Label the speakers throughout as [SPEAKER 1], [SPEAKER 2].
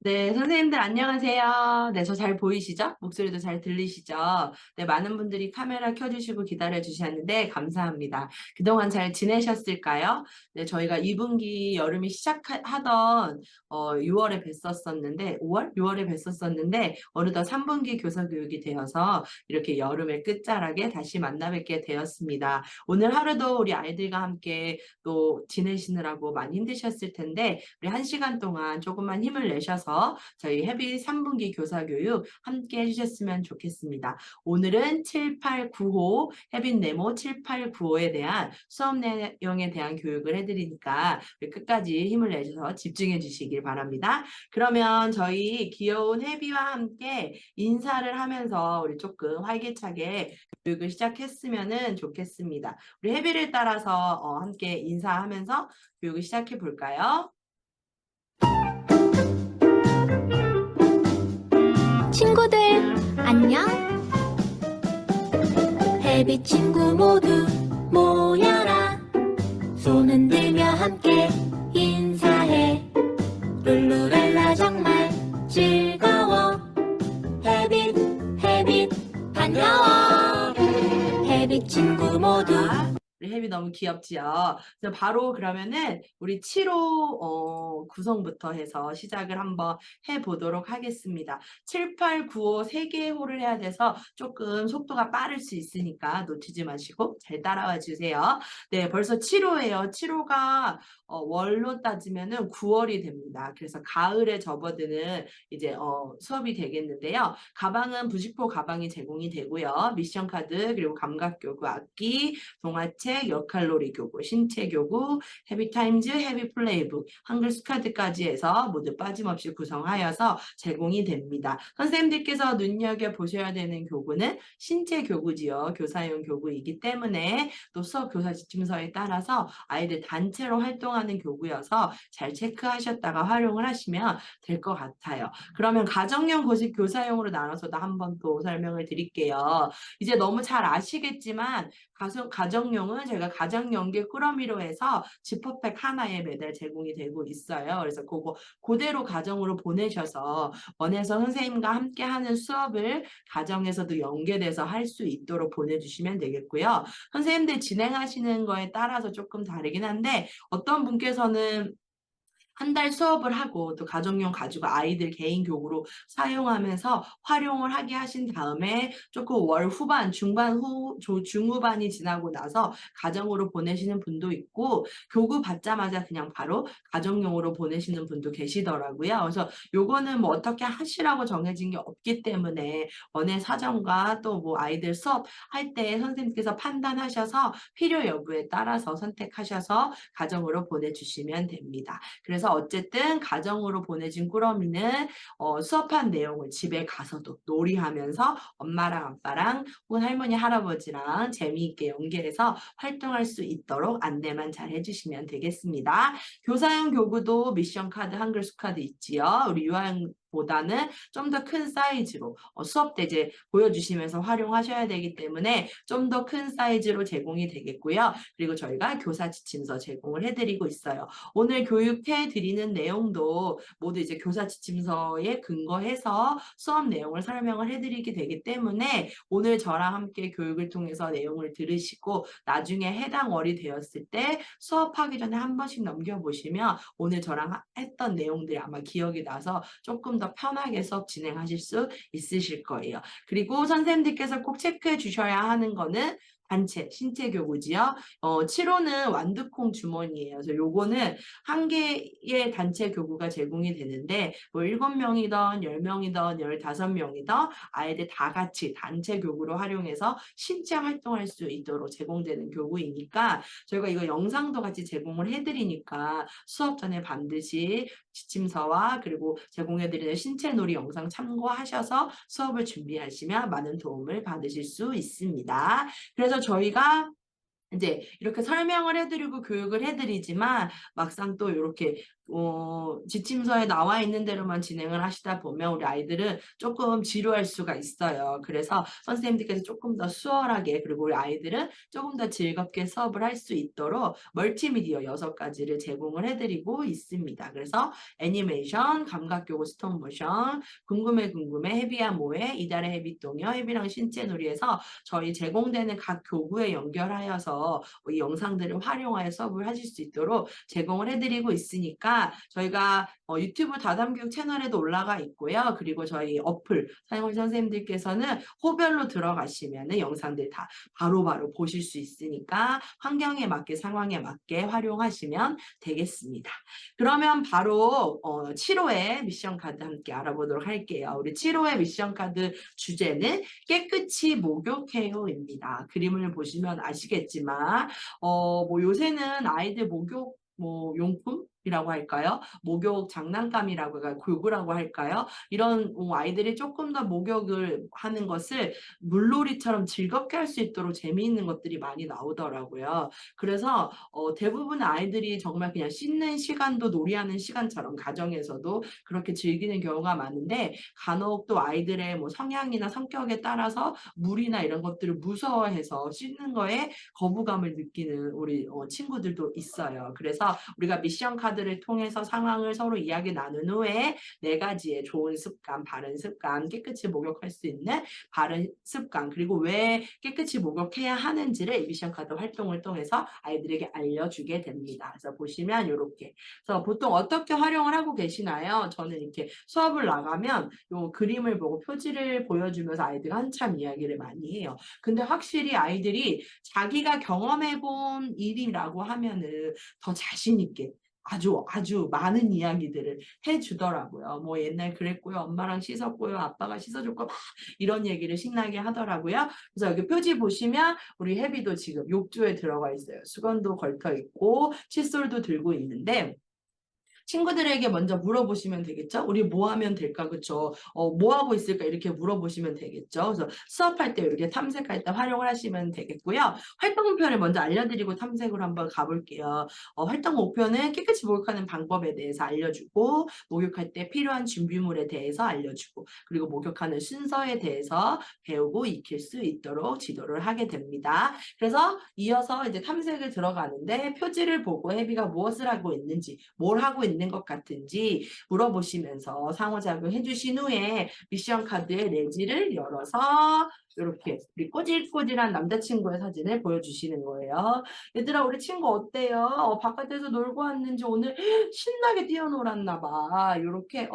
[SPEAKER 1] 네, 선생님들 안녕하세요. 네, 저 잘 보이시죠? 목소리도 잘 들리시죠? 네, 많은 분들이 카메라 켜주시고 기다려 주셨는데 감사합니다. 그동안 잘 지내셨을까요? 네, 저희가 2분기 여름이 시작하던 6월에 뵀었었는데, 5월? 6월에 뵀었었는데 어느덧 3분기 교사 교육이 되어서 이렇게 여름의 끝자락에 다시 만나 뵙게 되었습니다. 오늘 하루도 우리 아이들과 함께 또 지내시느라고 많이 힘드셨을 텐데 우리 1시간 동안 조금만 힘을 내셔서 저희 헤비 3분기 교사교육 함께 해주셨으면 좋겠습니다. 오늘은 7, 8, 9호 헤비 네모 7, 8, 9호에 대한 수업 내용에 대한 교육을 해드리니까 끝까지 힘을 내셔서 집중해 주시길 바랍니다. 그러면 저희 귀여운 헤비와 함께 인사를 하면서 우리 조금 활기차게 교육을 시작했으면 좋겠습니다. 우리 헤비를 따라서 함께 인사하면서 교육을 시작해 볼까요?
[SPEAKER 2] 친구들, 안녕? 해비 친구 모두 모여라. 손 흔들며 함께 인사해. 룰루랄라 정말 즐거워. 해빗, 해빗, 반가워. 해빗 친구 모두.
[SPEAKER 1] 우리 혜비 너무 귀엽지요? 그래서 바로 그러면은 우리 7호 구성부터 해서 시작을 한번 해보도록 하겠습니다. 7, 8, 9호 3개의 호를 해야 돼서 조금 속도가 빠를 수 있으니까 놓치지 마시고 잘 따라와 주세요. 네, 벌써 7호예요. 7호가 월로 따지면은 9월이 됩니다. 그래서 가을에 접어드는 이제 수업이 되겠는데요. 가방은 부식포 가방이 제공이 되고요. 미션 카드 그리고 감각교구 악기 동화책, 역할놀이 교구, 신체 교구, 헤비타임즈, 헤비플레이북, 한글 스카드까지 해서 모두 빠짐없이 구성하여서 제공이 됩니다. 선생님들께서 눈여겨보셔야 되는 교구는 신체 교구지요. 교사용 교구이기 때문에 또 수업 교사 지침서에 따라서 아이들 단체로 활동하는 교구여서 잘 체크하셨다가 활용을 하시면 될 것 같아요. 그러면 가정용 고식 교사용으로 나눠서도 한번 또 설명을 드릴게요. 이제 너무 잘 아시겠지만 가정용은 제가 가정 연계 꾸러미로 해서 지퍼백 하나에 매달 제공이 되고 있어요. 그래서 그거 그대로 가정으로 보내셔서 원해서 선생님과 함께 하는 수업을 가정에서도 연계돼서 할 수 있도록 보내주시면 되겠고요. 선생님들 진행하시는 거에 따라서 조금 다르긴 한데 어떤 분께서는 한 달 수업을 하고 또 가정용 가지고 아이들 개인 교구로 사용하면서 활용을 하게 하신 다음에 조금 월 후반, 중후반이 지나고 나서 가정으로 보내시는 분도 있고 교구 받자마자 그냥 바로 가정용으로 보내시는 분도 계시더라고요. 그래서 요거는 뭐 어떻게 하시라고 정해진 게 없기 때문에 원의 사정과 또 뭐 아이들 수업할 때 선생님께서 판단하셔서 필요 여부에 따라서 선택하셔서 가정으로 보내주시면 됩니다. 그래서 어쨌든 가정으로 보내진 꾸러미는 수업한 내용을 집에 가서도 놀이하면서 엄마랑 아빠랑 혹은 할머니 할아버지랑 재미있게 연계해서 활동할 수 있도록 안내만 잘 해주시면 되겠습니다. 교사용 교구도 미션 카드, 한글 수카드 있지요. 우리 유아용 보다는 좀 더 큰 사이즈로 수업 때 이제 보여주시면서 활용하셔야 되기 때문에 좀 더 큰 사이즈로 제공이 되겠고요. 그리고 저희가 교사 지침서 제공을 해드리고 있어요. 오늘 교육해 드리는 내용도 모두 이제 교사 지침서에 근거해서 수업 내용을 설명을 해드리게 되기 때문에 오늘 저랑 함께 교육을 통해서 내용을 들으시고 나중에 해당 월이 되었을 때 수업하기 전에 한 번씩 넘겨보시면 오늘 저랑 했던 내용들이 아마 기억이 나서 조금 더 편하게 수업 진행하실 수 있으실 거예요. 그리고 선생님들께서 꼭 체크해 주셔야 하는 거는 단체, 신체 교구지요. 7호는 완두콩 주머니예요. 그래서 요거는 한 개의 단체 교구가 제공이 되는데 뭐 7명이던 10명이던 15명이던 아이들 다 같이 단체 교구로 활용해서 신체 활동할 수 있도록 제공되는 교구이니까 저희가 이거 영상도 같이 제공을 해드리니까 수업 전에 반드시 지침서와 그리고 제공해드리는 신체 놀이 영상 참고하셔서 수업을 준비하시면 많은 도움을 받으실 수 있습니다. 그래서 저희가 이제 이렇게 설명을 해드리고 교육을 해드리지만 막상 또 이렇게 지침서에 나와 있는 대로만 진행을 하시다 보면 우리 아이들은 조금 지루할 수가 있어요. 그래서 선생님들께서 조금 더 수월하게 그리고 우리 아이들은 조금 더 즐겁게 수업을 할 수 있도록 멀티미디어 6가지를 제공을 해드리고 있습니다. 그래서 애니메이션, 감각교구 스톱모션, 궁금해 해비야 뭐해, 이달의 해비동요, 해비랑 신체놀이에서 저희 제공되는 각 교구에 연결하여서 이 영상들을 활용하여 수업을 하실 수 있도록 제공을 해드리고 있으니까 저희가 유튜브 다담교육 채널에도 올라가 있고요. 그리고 저희 어플 사용자 선생님들께서는 호별로 들어가시면은 영상들 다 바로바로 보실 수 있으니까 환경에 맞게 상황에 맞게 활용하시면 되겠습니다. 그러면 바로 7호의 미션 카드 함께 알아보도록 할게요. 우리 7호의 미션 카드 주제는 깨끗이 목욕해요입니다. 그림을 보시면 아시겠지만 뭐 요새는 아이들 목욕 뭐 용품이라고 할까요? 목욕 장난감이라고 할까요? 교구라고 할까요? 이런 아이들이 조금 더 목욕을 하는 것을 물놀이처럼 즐겁게 할 수 있도록 재미있는 것들이 많이 나오더라고요. 그래서 대부분 아이들이 정말 그냥 씻는 시간도 놀이하는 시간처럼 가정에서도 그렇게 즐기는 경우가 많은데 간혹 또 아이들의 뭐 성향이나 성격에 따라서 물이나 이런 것들을 무서워해서 씻는 거에 거부감을 느끼는 우리 친구들도 있어요. 그래서 우리가 미션 카드를 통해서 상황을 서로 이야기 나눈 후에 4가지의 좋은 습관, 바른 습관, 깨끗이 목욕할 수 있는 바른 습관, 그리고 왜 깨끗이 목욕해야 하는지를 미션 카드 활동을 통해서 아이들에게 알려주게 됩니다. 그래서 보시면 이렇게. 그래서 보통 어떻게 활용을 하고 계시나요? 저는 이렇게 수업을 나가면 요 그림을 보고 표지를 보여주면서 아이들과 한참 이야기를 많이 해요. 근데 확실히 아이들이 자기가 경험해본 일이라고 하면은 더 자신 있게 아주 많은 이야기들을 해주더라고요. 뭐 옛날 그랬고요. 엄마랑 씻었고요. 아빠가 씻어줬고 막 이런 얘기를 신나게 하더라고요. 그래서 여기 표지 보시면 우리 혜비도 지금 욕조에 들어가 있어요. 수건도 걸터 있고 칫솔도 들고 있는데 친구들에게 먼저 물어보시면 되겠죠? 우리 뭐 하면 될까? 그쵸? 뭐 하고 있을까? 이렇게 물어보시면 되겠죠? 그래서 수업할 때 이렇게 탐색할 때 활용을 하시면 되겠고요. 활동 목표를 먼저 알려드리고 탐색으로 한번 가볼게요. 활동 목표는 깨끗이 목욕하는 방법에 대해서 알려주고 목욕할 때 필요한 준비물에 대해서 알려주고 그리고 목욕하는 순서에 대해서 배우고 익힐 수 있도록 지도를 하게 됩니다. 그래서 이어서 이제 탐색을 들어가는데 표지를 보고 혜비가 무엇을 하고 있는지 뭘 하고 있는 것 같은지 물어보시면서 상호작용 해주신 후에 미션 카드의 레지를 열어서 이렇게 우리 꼬질꼬질한 남자친구의 사진을 보여주시는 거예요. 얘들아 우리 친구 어때요? 바깥에서 놀고 왔는지 오늘 신나게 뛰어놀았나 봐. 이렇게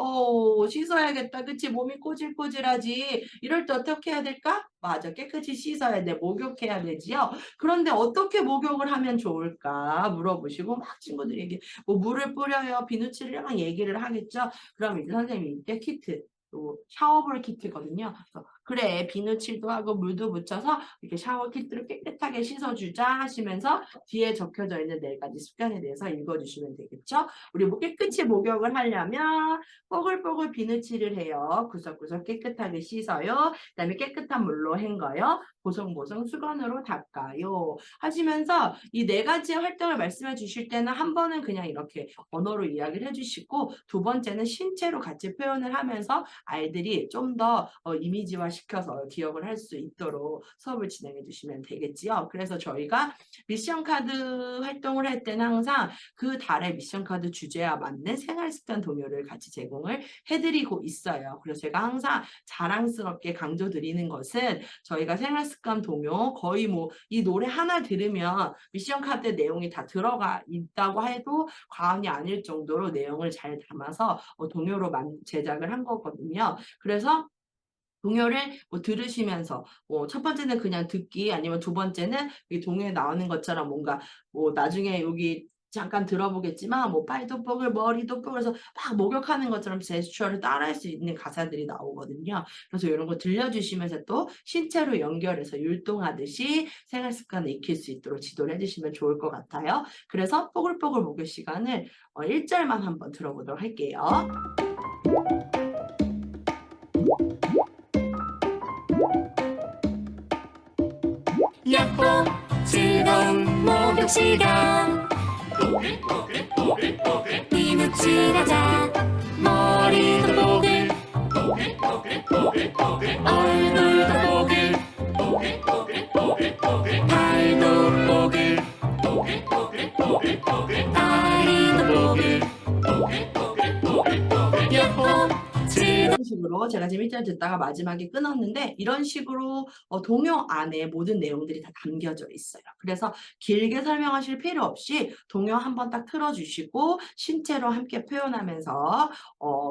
[SPEAKER 1] 씻어야겠다. 그치? 몸이 꼬질꼬질하지. 이럴 때 어떻게 해야 될까? 맞아. 깨끗이 씻어야 돼. 목욕해야 되지요. 그런데 어떻게 목욕을 하면 좋을까? 물어보시고 막 친구들에게 뭐 물을 뿌려요. 비누칠을 막 얘기를 하겠죠. 그럼 이제 선생님이 이때 키트 또 샤워볼 키트거든요. 그래서 그래 비누칠도 하고 물도 묻혀서 이렇게 샤워 키트를 깨끗하게 씻어주자 하시면서 뒤에 적혀져 있는 4가지 습관에 대해서 읽어주시면 되겠죠. 우리 뭐 깨끗이 목욕을 하려면 뽀글뽀글 비누칠을 해요. 구석구석 깨끗하게 씻어요. 그다음에 깨끗한 물로 헹궈요. 보송보송 수건으로 닦아요. 하시면서 이 4가지의 활동을 말씀해 주실 때는 한 번은 그냥 이렇게 언어로 이야기를 해주시고 두 번째는 신체로 같이 표현을 하면서 아이들이 좀 더 이미지화 시켜서 기억을 할 수 있도록 수업을 진행해 주시면 되겠지요. 그래서 저희가 미션 카드 활동을 할 때는 항상 그 달의 미션 카드 주제와 맞는 생활 습관 동요를 같이 제공을 해드리고 있어요. 그래서 제가 항상 자랑스럽게 강조드리는 것은 저희가 생활 습관 동요 거의 뭐 이 노래 하나 들으면 미션 카드 내용이 다 들어가 있다고 해도 과언이 아닐 정도로 내용을 잘 담아서 동요로 제작을 한 거거든요. 그래서 동요를 뭐 들으시면서 첫 번째는 그냥 듣기 아니면 두 번째는 이 동요에 나오는 것처럼 뭔가 뭐 나중에 여기 잠깐 들어보겠지만 뭐 팔도 뽀글 머리도 뽀글 해서 막 목욕하는 것처럼 제스처를 따라할 수 있는 가사들이 나오거든요. 그래서 이런 거 들려주시면서 또 신체로 연결해서 율동하듯이 생활 습관을 익힐 수 있도록 지도를 해주시면 좋을 것 같아요. 그래서 뽀글뽀글 목욕 시간을 1절만 한번 들어보도록 할게요.
[SPEAKER 2] 야호 즐거운 목욕 시간 비누 칠하자. 머리도 보글, 얼굴도 보글, 팔도 보글, 다리도 보글. 요호.
[SPEAKER 1] 이런 식으로 제가 지금 1절 듣다가 마지막에 끊었는데 이런 식으로 동요 안에 모든 내용들이 다 담겨져 있어요. 그래서 길게 설명하실 필요 없이 동요 한번 딱 틀어주시고 신체로 함께 표현하면서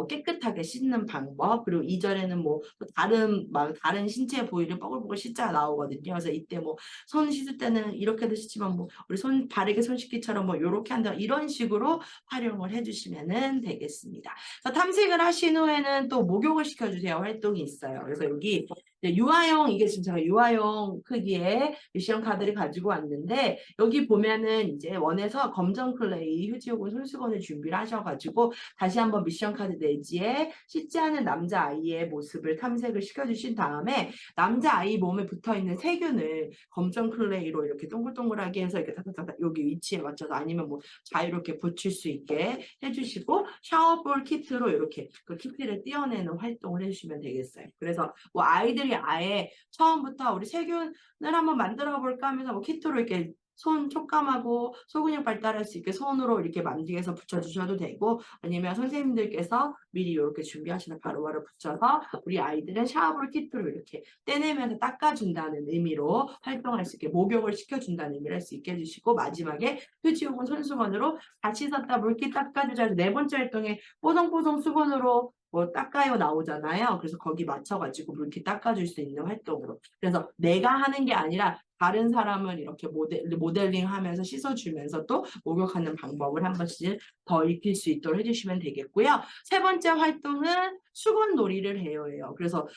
[SPEAKER 1] 깨끗하게 씻는 방법, 그리고 2절에는 뭐 또 다른 신체 부위를 뽀글뽀글 씻자 나오거든요. 그래서 이때 뭐 손 씻을 때는 이렇게도 씻지만 뭐 우리 손 바르게 손 씻기처럼 뭐 요렇게 한다, 이런 식으로 활용을 해주시면 되겠습니다. 탐색을 하신 후에는 또 목욕을 시켜주세요 활동이 있어요. 그래서 여기 이제 유아용, 이게 지금 제가 유아용 크기의 미션 카드를 가지고 왔는데, 여기 보면은 이제 원에서 검정 클레이, 휴지 혹은 손수건을 준비를 하셔가지고 다시 한번 미션 카드 내지에 씻지 않은 남자아이의 모습을 탐색을 시켜주신 다음에 남자아이 몸에 붙어있는 세균을 검정 클레이로 이렇게 동글동글하게 해서 이렇게 타타타타 여기 위치에 맞춰서, 아니면 뭐 자유롭게 붙일 수 있게 해주시고, 샤워볼 키트로 이렇게 그 키트를 떼어내는 활동을 해주시면 되겠어요. 그래서 뭐 아이들이 아예 처음부터 우리 세균을 한번 만들어 볼까 하면서 뭐 키트로 이렇게 손 촉감하고 소근육 발달할 수 있게 손으로 이렇게 만지게서 붙여주셔도 되고, 아니면 선생님들께서 미리 이렇게 준비하시면 바로바로 붙여서 우리 아이들은 샤워볼 키트로 이렇게 떼내면서 닦아준다는 의미로 활동할 수 있게, 목욕을 시켜준다는 의미를 할 수 있게 해주시고, 마지막에 휴지 혹은 손수건으로 다시 샀다 물기 닦아주자. 네 번째 활동에 뽀송뽀송 수건으로 뭐 닦아요 나오잖아요. 그래서 거기 맞춰가지고 물기 닦아줄 수 있는 활동으로. 그래서 내가 하는 게 아니라 다른 사람을 이렇게 모델링 하면서 씻어주면서 또 목욕하는 방법을 한 번씩 더 익힐 수 있도록 해주시면 되겠고요. 세 번째 활동은 수건놀이를 해요. 그래서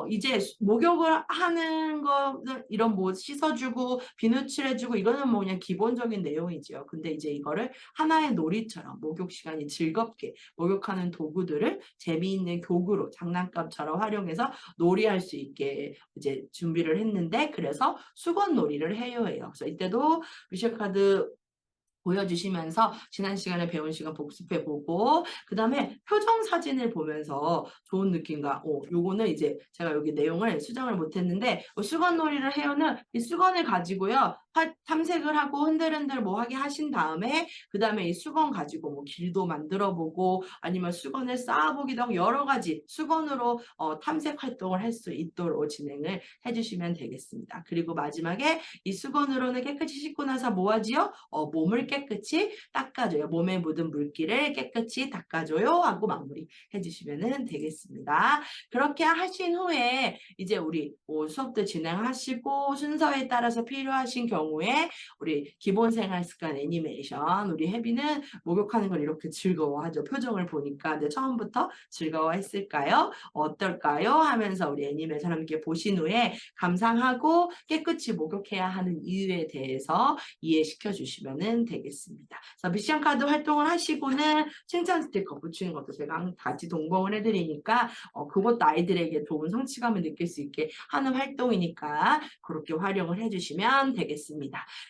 [SPEAKER 1] 이제 목욕을 하는 거는 이런 뭐 씻어주고 비누칠해주고 이거는 뭐 그냥 기본적인 내용이죠. 근데 이제 이거를 하나의 놀이처럼 목욕 시간이 즐겁게 목욕하는 도구들을 재미있는 교구로 장난감처럼 활용해서 놀이할 수 있게 이제 준비를 했는데, 그래서 수건놀이를 해요. 그래서 이때도 미션 카드 보여주시면서 지난 시간에 배운 시간 복습해보고, 그 다음에 표정 사진을 보면서 좋은 느낌과, 요거는 이제 제가 여기 내용을 수정을 못했는데, 수건놀이를 해요는 이 수건을 가지고요 탐색을 하고 흔들흔들 뭐 하게 하신 다음에, 그 다음에 이 수건 가지고 뭐 길도 만들어보고 아니면 수건을 쌓아보기도 하고 여러 가지 수건으로 탐색 활동을 할 수 있도록 진행을 해주시면 되겠습니다. 그리고 마지막에 이 수건으로는 깨끗이 씻고 나서 뭐 하지요? 몸을 깨끗이 닦아줘요. 몸에 묻은 물기를 깨끗이 닦아줘요 하고 마무리 해주시면 되겠습니다. 그렇게 하신 후에 이제 우리 수업도 진행하시고 순서에 따라서 필요하신 경우에 우리 기본생활습관 애니메이션, 우리 혜비는 목욕하는 걸 이렇게 즐거워하죠. 표정을 보니까. 근데 처음부터 즐거워했을까요? 어떨까요? 하면서 우리 애니메이션 함께 보신 후에 감상하고 깨끗이 목욕해야 하는 이유에 대해서 이해시켜 주시면 되겠습니다. 그래서 미션 카드 활동을 하시고는 칭찬 스티커 붙이는 것도 제가 같이 동봉을 해드리니까 그것도 아이들에게 좋은 성취감을 느낄 수 있게 하는 활동이니까 그렇게 활용을 해주시면 되겠습니다.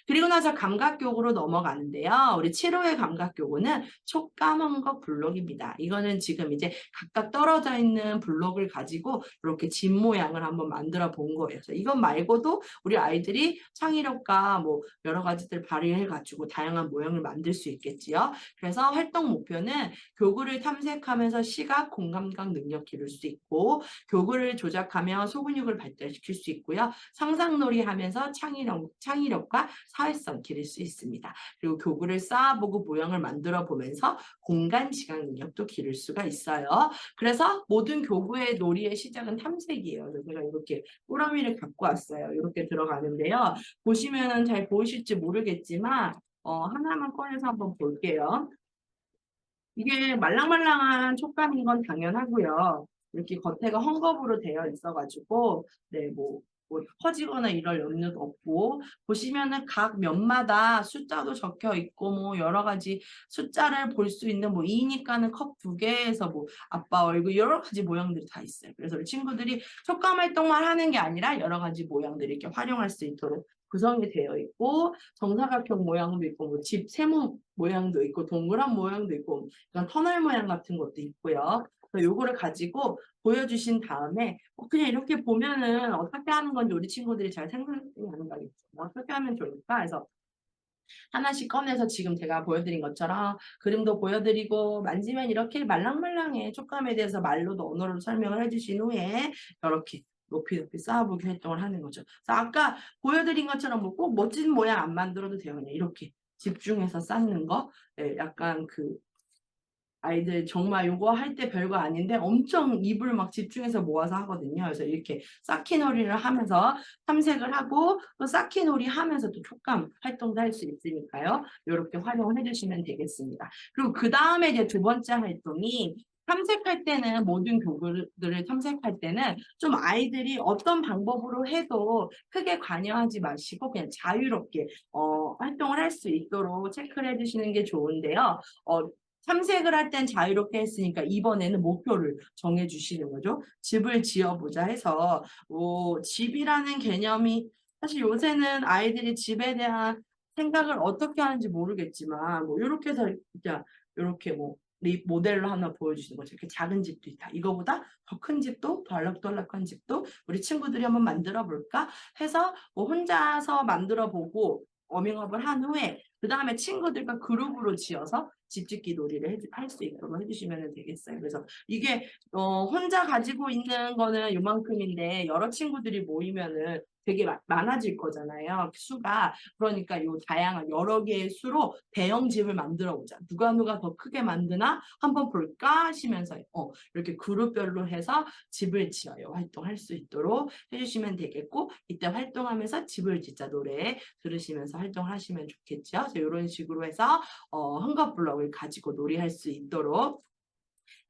[SPEAKER 1] 그리고 나서 감각교구로 넘어가는데요. 우리 7호의 감각교구는 촉감언것 블록입니다. 이거는 지금 이제 각각 떨어져 있는 블록을 가지고 이렇게 집 모양을 한번 만들어 본 거예요. 그래서 이것 말고도 우리 아이들이 창의력과 뭐 여러 가지들 발휘해가지고 다양한 모양을 만들 수 있겠지요. 그래서 활동 목표는 교구를 탐색하면서 시각, 공감각 능력 기를 수 있고, 교구를 조작하며 소근육을 발달시킬 수 있고요. 상상놀이 하면서 창의력과 사회성 기를 수 있습니다. 그리고 교구를 쌓아보고 모양을 만들어 보면서 공간 지각 능력도 기를 수가 있어요. 그래서 모든 교구의 놀이의 시작은 탐색이에요. 그래서 제가 이렇게 꾸러미를 갖고 왔어요. 이렇게 들어가는데요. 보시면은 잘 보이실지 모르겠지만 하나만 꺼내서 한번 볼게요. 이게 말랑말랑한 촉감인 건 당연하고요. 이렇게 겉에가 헝겊으로 되어 있어가지고 네, 뭐 퍼지거나 이럴 염려도 없고, 보시면은 각 면마다 숫자도 적혀 있고 뭐 여러 가지 숫자를 볼 수 있는, 뭐 2니까는 컵 2개에서 뭐 아빠 얼굴 여러 가지 모양들이 다 있어요. 그래서 우리 친구들이 촉감 활동만 하는 게 아니라 여러 가지 모양들을 이렇게 활용할 수 있도록 구성이 되어 있고 정사각형 모양도 있고 뭐 집 세모 모양도 있고 동그란 모양도 있고 그런 터널 모양 같은 것도 있고요. 그래서 요거를 가지고 보여주신 다음에 그냥 이렇게 보면은 어떻게 하는 건지 우리 친구들이 잘 생각이 안 나겠죠. 어떻게 하면 좋을까? 해서 하나씩 꺼내서 지금 제가 보여드린 것처럼 그림도 보여드리고 만지면 이렇게 말랑말랑해. 촉감에 대해서 말로도 언어로 설명을 해주신 후에 이렇게 높이 높이 쌓아보기 활동을 하는 거죠. 그래서 아까 보여드린 것처럼 뭐 꼭 멋진 모양 안 만들어도 돼요. 그냥 이렇게 집중해서 쌓는 거. 네, 약간 그 아이들 정말 요거 할 때 별거 아닌데 엄청 입을 막 집중해서 모아서 하거든요. 그래서 이렇게 쌓기놀이를 하면서 탐색을 하고 또 쌓기놀이 하면서 또 촉감 활동도 할 수 있으니까요. 이렇게 활용을 해주시면 되겠습니다. 그리고 그 다음에 이제 두 번째 활동이 탐색할 때는 모든 교구들을 탐색할 때는 좀 아이들이 어떤 방법으로 해도 크게 관여하지 마시고 그냥 자유롭게 활동을 할 수 있도록 체크를 해주시는 게 좋은데요. 탐색을 할 땐 자유롭게 했으니까 이번에는 목표를 정해주시는 거죠. 집을 지어보자 해서 집이라는 개념이 사실 요새는 아이들이 집에 대한 생각을 어떻게 하는지 모르겠지만 뭐 이렇게 해서 그냥 이렇게 뭐 모델로 하나 보여주시는 거죠. 이렇게 작은 집도 있다. 이거보다 더 큰 집도 더 알락달락한 집도 우리 친구들이 한번 만들어 볼까 해서 뭐 혼자서 만들어 보고 워밍업을 한 후에 그 다음에 친구들과 그룹으로 지어서 집짓기 놀이를 할 수 있도록 해주시면 되겠어요. 그래서 이게 혼자 가지고 있는 거는 요만큼인데 여러 친구들이 모이면은 되게 많아질 거잖아요. 수가. 그러니까 요 다양한 여러 개의 수로 대형 집을 만들어 보자. 누가 더 크게 만드나 한번 볼까 하시면서 이렇게 그룹별로 해서 집을 지어요. 활동할 수 있도록 해주시면 되겠고 이때 활동하면서 집을 짓자 노래 들으시면서 활동을 하시면 좋겠죠. 그래서 이런 식으로 해서 헝거블럭을 가지고 놀이할 수 있도록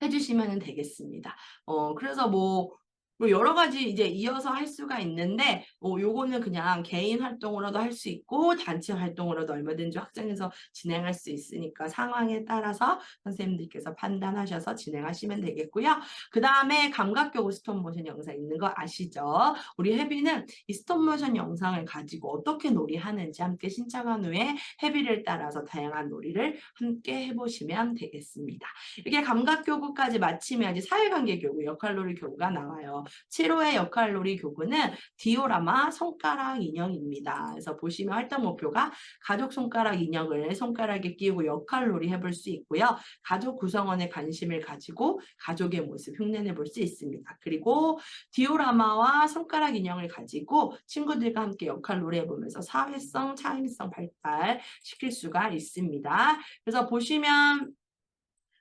[SPEAKER 1] 해주시면 되겠습니다. 그래서 뭐 여러 가지 이제 이어서 할 수가 있는데 요거는 그냥 개인 활동으로도 할 수 있고 단체 활동으로도 얼마든지 확장해서 진행할 수 있으니까 상황에 따라서 선생님들께서 판단하셔서 진행하시면 되겠고요. 그 다음에 감각교구 스톱모션 영상 있는 거 아시죠? 우리 혜비는 이 스톱모션 영상을 가지고 어떻게 놀이하는지 함께 신청한 후에 혜비를 따라서 다양한 놀이를 함께 해보시면 되겠습니다. 이렇게 감각교구까지 마치면 이제 사회관계교구, 역할놀이 교구가 나와요. 7호의 역할놀이 교구는 디오라마 손가락 인형입니다. 그래서 보시면 활동 목표가 가족 손가락 인형을 손가락에 끼우고 역할놀이 해볼 수 있고요. 가족 구성원의 관심을 가지고 가족의 모습 흉내내 볼 수 있습니다. 그리고 디오라마와 손가락 인형을 가지고 친구들과 함께 역할놀이 해보면서 사회성, 창의성 발달시킬 수가 있습니다. 그래서 보시면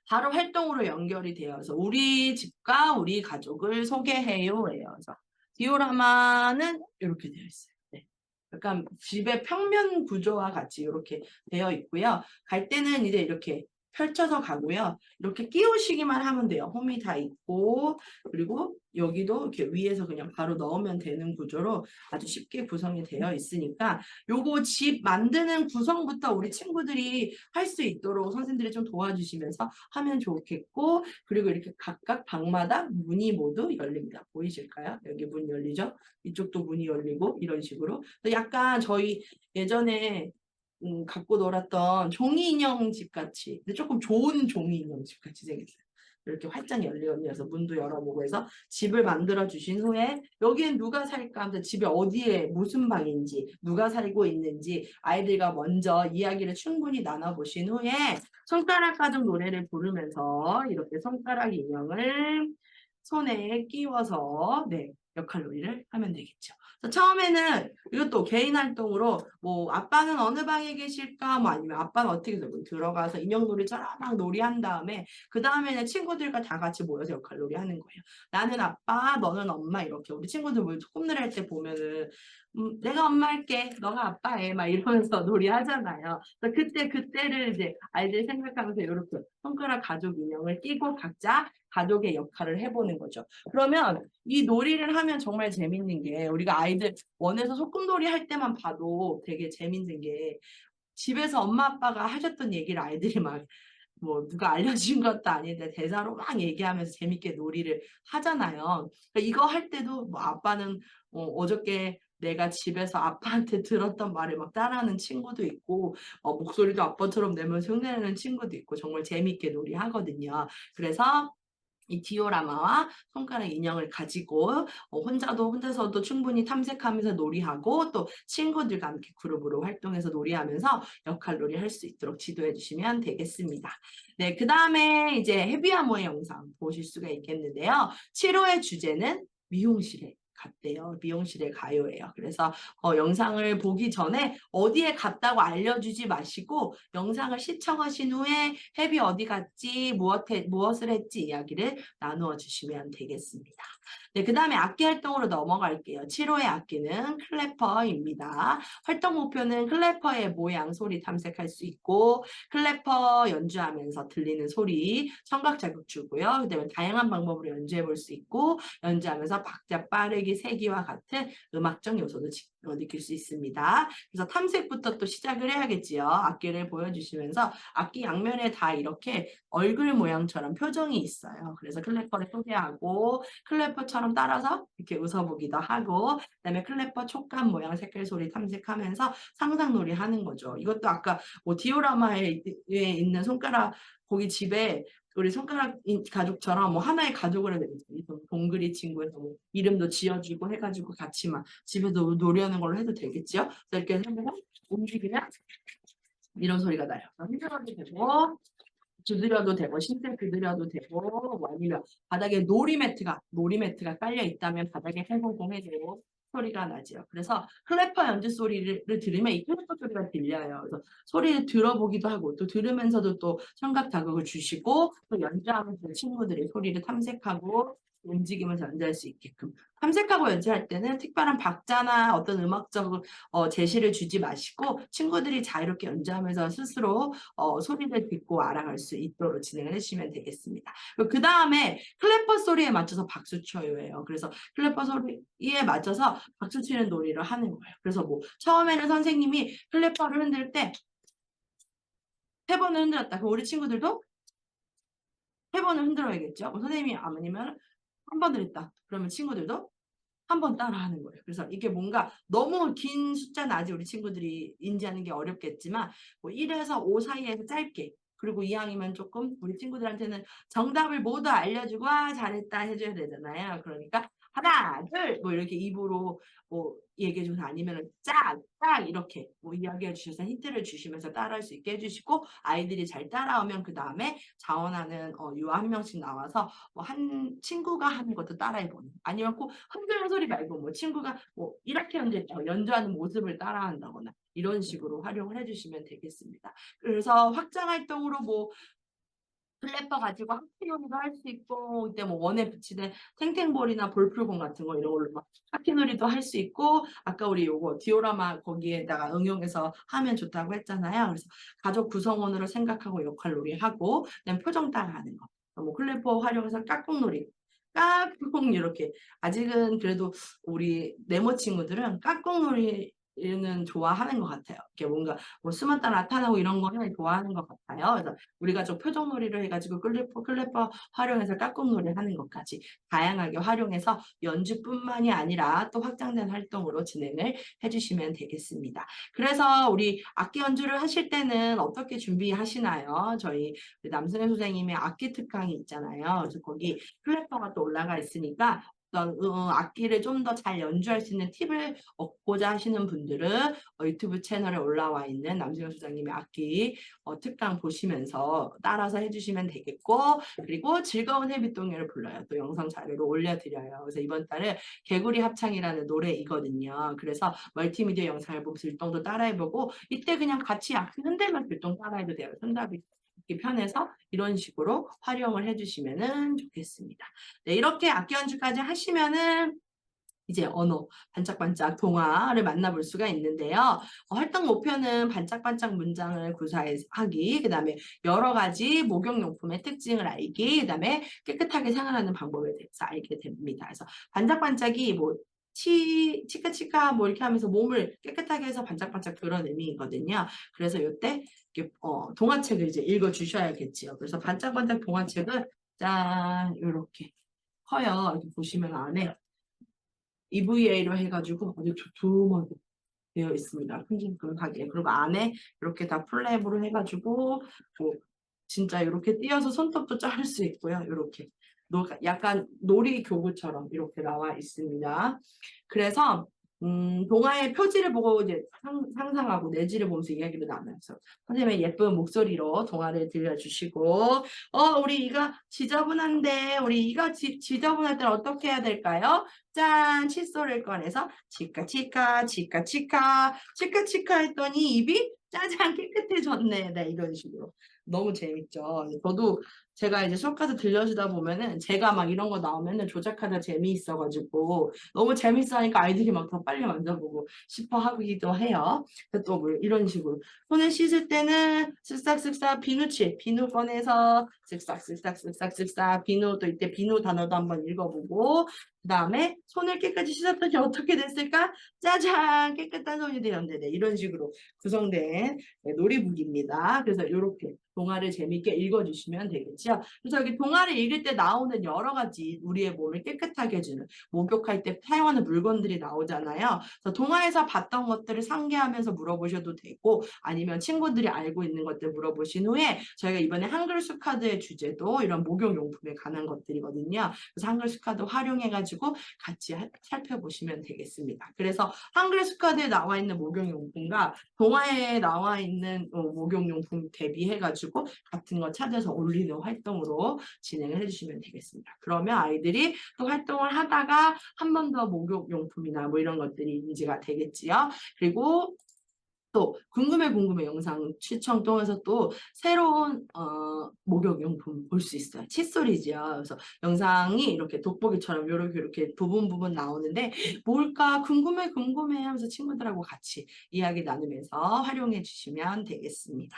[SPEAKER 1] 바로 활동으로 연결이 되어서 우리 집과 우리 가족을 소개해요. 그래서 디오라마는 이렇게 되어 있어요. 네. 약간 집의 평면 구조와 같이 이렇게 되어 있고요. 갈 때는 이제 이렇게 펼쳐서 가고요. 이렇게 끼우시기만 하면 돼요. 홈이 다 있고 그리고 여기도 이렇게 위에서 그냥 바로 넣으면 되는 구조로 아주 쉽게 구성이 되어 있으니까 요거 집 만드는 구성부터 우리 친구들이 할 수 있도록 선생님들이 좀 도와주시면서 하면 좋겠고 그리고 이렇게 각각 방마다 문이 모두 열립니다. 보이실까요? 여기 문 열리죠? 이쪽도 문이 열리고 이런 식으로 약간 저희 예전에 갖고 놀았던 종이 인형 집 같이 근데 조금 좋은 종이 인형 집 같이 생겼어요. 이렇게 활짝 열려서 문도 열어보고 해서 집을 만들어 주신 후에 여기엔 누가 살까 하면서 집에 어디에 무슨 방인지 누가 살고 있는지 아이들과 먼저 이야기를 충분히 나눠보신 후에 손가락 가족 노래를 부르면서 이렇게 손가락 인형을 손에 끼워서 역할놀이를 하면 되겠죠. 처음에는 이것도 개인 활동으로 뭐 아빠는 어느 방에 계실까 뭐 아니면 아빠는 어떻게 들어가서 인형놀이 쫙 놀이한 다음에 그 다음에는 친구들과 다 같이 모여서 역할놀이 하는 거예요. 나는 아빠, 너는 엄마 이렇게 우리 친구들 뭐 소꿉놀이 할 때 보면은 내가 엄마 할게, 너가 아빠 해 막 이러면서 놀이하잖아요. 그때를 이제 아이들 생각하면서 이렇게 손가락 가족 인형을 끼고 각자 가족의 역할을 해보는 거죠. 그러면 이 놀이를 하면 정말 재밌는 게 우리가 아이들 원에서 소꿉놀이 할 때만 봐도 되게 재밌는 게 집에서 엄마 아빠가 하셨던 얘기를 아이들이 막 뭐 누가 알려준 것도 아닌데 대사로 막 얘기하면서 재밌게 놀이를 하잖아요. 그러니까 이거 할 때도 뭐 아빠는 어저께 내가 집에서 아빠한테 들었던 말을 막 따라하는 친구도 있고 목소리도 아빠처럼 내면서 흉내내는 친구도 있고 정말 재밌게 놀이하거든요. 그래서 이 디오라마와 손가락 인형을 가지고 혼자서도 충분히 탐색하면서 놀이하고 또 친구들과 함께 그룹으로 활동해서 놀이하면서 역할놀이 할 수 있도록 지도해 주시면 되겠습니다. 네, 그 다음에 이제 헤비아모의 영상 보실 수가 있겠는데요. 7호의 주제는 미용실에 갔대요. 미용실에 가요예요. 그래서 영상을 보기 전에 어디에 갔다고 알려주지 마시고 영상을 시청하신 후에 헤비 어디 갔지, 무엇을 했지 이야기를 나누어 주시면 되겠습니다. 네, 그 다음에 악기 활동으로 넘어갈게요. 7호의 악기는 클래퍼입니다. 활동 목표는 클래퍼의 모양, 소리 탐색할 수 있고 클래퍼 연주하면서 들리는 소리, 청각 자극 주고요. 그다음에 다양한 방법으로 연주해 볼 수 있고 연주하면서 박자 빠르기, 세기와 같은 음악적 요소도 느낄 수 있습니다. 그래서 탐색부터 또 시작을 해야겠지요. 악기를 보여주시면서 악기 양면에 다 이렇게 얼굴 모양처럼 표정이 있어요. 그래서 클래퍼를 소개하고 클래퍼처럼 따라서 이렇게 웃어보기도 하고 그다음에 클래퍼 촉감 모양 색깔 소리 탐색하면서 상상놀이 하는 거죠. 이것도 아까 뭐 디오라마에 있는 손가락 거기 집에 우리 손가락 가족처럼 뭐 하나의 가족을 동그리 친구에서 뭐 이름도 지어주고 해가지고 같이 막 집에도 놀이하는 걸로 해도 되겠지요? 그래서 이렇게 하면 움직이면 이런 소리가 나요. 흔들어도 되고 두드려도 되고 신체 두드려도 되고 뭐 아니면 바닥에 놀이매트가 깔려 있다면 바닥에 해공해도 소리가 나죠. 그래서 클래퍼 연주 소리를 들으면 이 클래퍼 소리가 들려요. 그래서 소리를 들어보기도 하고 또 들으면서도 또 청각 자극을 주시고 또 연주하면서 친구들이 소리를 탐색하고 움직이면서 연주할 수 있게끔 탐색하고 연주할 때는 특별한 박자나 어떤 음악적 제시를 주지 마시고 친구들이 자유롭게 연주하면서 스스로 소리를 듣고 알아갈 수 있도록 진행을 해주시면 되겠습니다. 그 다음에 클래퍼 소리에 맞춰서 박수 쳐요예요. 그래서 클래퍼 소리에 맞춰서 박수 치는 놀이를 하는 거예요. 그래서 뭐 처음에는 선생님이 클래퍼를 흔들 때 3번을 흔들었다. 그럼 우리 친구들도 3번을 흔들어야겠죠. 선생님이 아니면 한 번을 했다. 그러면 친구들도 한 번 따라하는 거예요. 그래서 이게 뭔가 너무 긴 숫자는 아직 우리 친구들이 인지하는 게 어렵겠지만 뭐 1에서 5 사이에서 짧게 그리고 이왕이면 조금 우리 친구들한테는 정답을 모두 알려주고 잘했다 해줘야 되잖아요. 그러니까 하나, 둘, 뭐 이렇게 입으로 뭐 얘기해줘서 아니면 짝 이렇게 뭐 이야기해 주셔서 힌트를 주시면서 따라할 수 있게 해주시고 아이들이 잘 따라오면 그 다음에 자원하는 유아 한 명씩 나와서 뭐 한 친구가 하는 것도 따라해보는 아니면 꼭 흔드는 소리 말고 뭐 친구가 뭐 이렇게 연주하는 모습을 따라한다거나 이런 식으로 활용을 해주시면 되겠습니다. 그래서 확장 활동으로 뭐 플래퍼 가지고 학기놀이도 할 수 있고 그때 뭐 원에 붙이는 탱탱볼이나 볼풀공 같은 거 이런 걸로 막 학기놀이도 할 수 있고 아까 우리 요거 디오라마 거기에다가 응용해서 하면 좋다고 했잖아요. 그래서 가족 구성원으로 생각하고 역할놀이 하고 그다음 표정 따라하는 거. 뭐 클래퍼 활용해서 깍꿍놀이 깍꿍 이렇게 아직은 그래도 우리 네모 친구들은 깍꿍놀이는 좋아하는 것 같아요. 이렇게 뭔가 뭐 수만 따 나타나고 이런 거는 좋아하는 것 같아요. 그래서 우리 가족 표정놀이를 해가지고 클래퍼 활용해서 깍꿍놀이 하는 것까지 다양하게 활용해서 연주뿐만이 아니라 또 확장된 활동으로 진행을 해주시면 되겠습니다. 그래서 우리 악기 연주를 하실 때는 어떻게 준비하시나요? 저희 남승현 선생님의 악기 특강이 있잖아요. 그래서 거기 클래퍼가 또 올라가 있으니까 악기를 좀 더 잘 연주할 수 있는 팁을 얻고자 하시는 분들은 유튜브 채널에 올라와 있는 남승현 소장님의 악기 특강 보시면서 따라서 해주시면 되겠고 그리고 즐거운 헤비동요를 불러요. 또 영상 자료로 올려드려요. 그래서 이번 달은 개구리 합창이라는 노래이거든요. 그래서 멀티미디어 영상을 보고 들동도 따라해보고 이때 그냥 같이 악기 흔들면 들동 따라해도 돼요. 손잡이 편해서 이런 식으로 활용을 해주시면 좋겠습니다. 네, 이렇게 악기 연주까지 하시면은 이제 언어, 반짝반짝 동화를 만나볼 수가 있는데요. 활동 목표는 반짝반짝 문장을 구사하기, 그 다음에 여러 가지 목욕용품의 특징을 알기, 그 다음에 깨끗하게 생활하는 방법에 대해서 알게 됩니다. 그래서 반짝반짝이 뭐 치카치카 뭐 이렇게 하면서 몸을 깨끗하게 해서 반짝반짝 그런 의미거든요. 그래서 이때 동화책을 이제 읽어 주셔야겠지요. 그래서 반짝반짝 동화책을 짠 이렇게 커요. 이렇게 보시면 안에 EVA로 해가지고 아주 두툼하게 되어 있습니다. 큼직큼하게. 그리고 안에 이렇게 다 플랩으로 해가지고 뭐 진짜 이렇게 띄어서 손톱도 자를 수 있고요. 이렇게 약간 놀이교구처럼 이렇게 나와 있습니다. 그래서 동화의 표지를 보고 이제 상상하고 내지를 보면서 이야기를 나누면서 선생님의 예쁜 목소리로 동화를 들려주시고 우리 이가 지저분한데 우리 이가 지저분할 때는 어떻게 해야 될까요? 짠! 칫솔을 꺼내서 치카 치카 치카 치카 치카 치카 했더니 입이 짜잔 깨끗해졌네. 네, 이런 식으로. 너무 재밌죠. 저도 제가 이제 수업 가서 들려주다 보면은 제가 막 이런 거 나오면은 조작하다 재미있어가지고 너무 재밌어 하니까 아이들이 막 더 빨리 만져보고 싶어 하기도 해요. 또 뭐 이런 식으로. 손을 씻을 때는 쓱싹쓱싹 비누칠, 비누 꺼내서 쓱싹쓱싹 쓱싹쓱싹 비누 또 이때 비누 단어도 한번 읽어보고 그 다음에 손을 깨끗이 씻었더니 어떻게 됐을까? 짜잔! 깨끗한 손이 되었네. 네, 이런 식으로 구성된 놀이북입니다. 그래서 이렇게 동화를 재미있게 읽어주시면 되겠죠. 그래서 여기 동화를 읽을 때 나오는 여러 가지 우리의 몸을 깨끗하게 해주는 목욕할 때 사용하는 물건들이 나오잖아요. 그래서 동화에서 봤던 것들을 상기하면서 물어보셔도 되고 아니면 친구들이 알고 있는 것들 물어보신 후에 저희가 이번에 한글 수카드의 주제도 이런 목욕용품에 관한 것들이거든요. 그래서 한글 수카드 활용해가지고 같이 살펴보시면 되겠습니다. 그래서 한글 수카드에 나와 있는 목욕용품과 동화에 나와 있는 목욕용품 대비해가지고 같은 거 찾아서 올리는 활동으로 진행을 해주시면 되겠습니다. 그러면 아이들이 또 활동을 하다가 한 번 더 목욕용품이나 뭐 이런 것들이 인지가 되겠지요. 그리고 또 궁금해 영상 시청 통해서 또 새로운 목욕용품 볼 수 있어요. 칫솔이죠. 그래서 영상이 이렇게 돋보기처럼 이렇게 부분 나오는데 뭘까 궁금해 하면서 친구들하고 같이 이야기 나누면서 활용해 주시면 되겠습니다.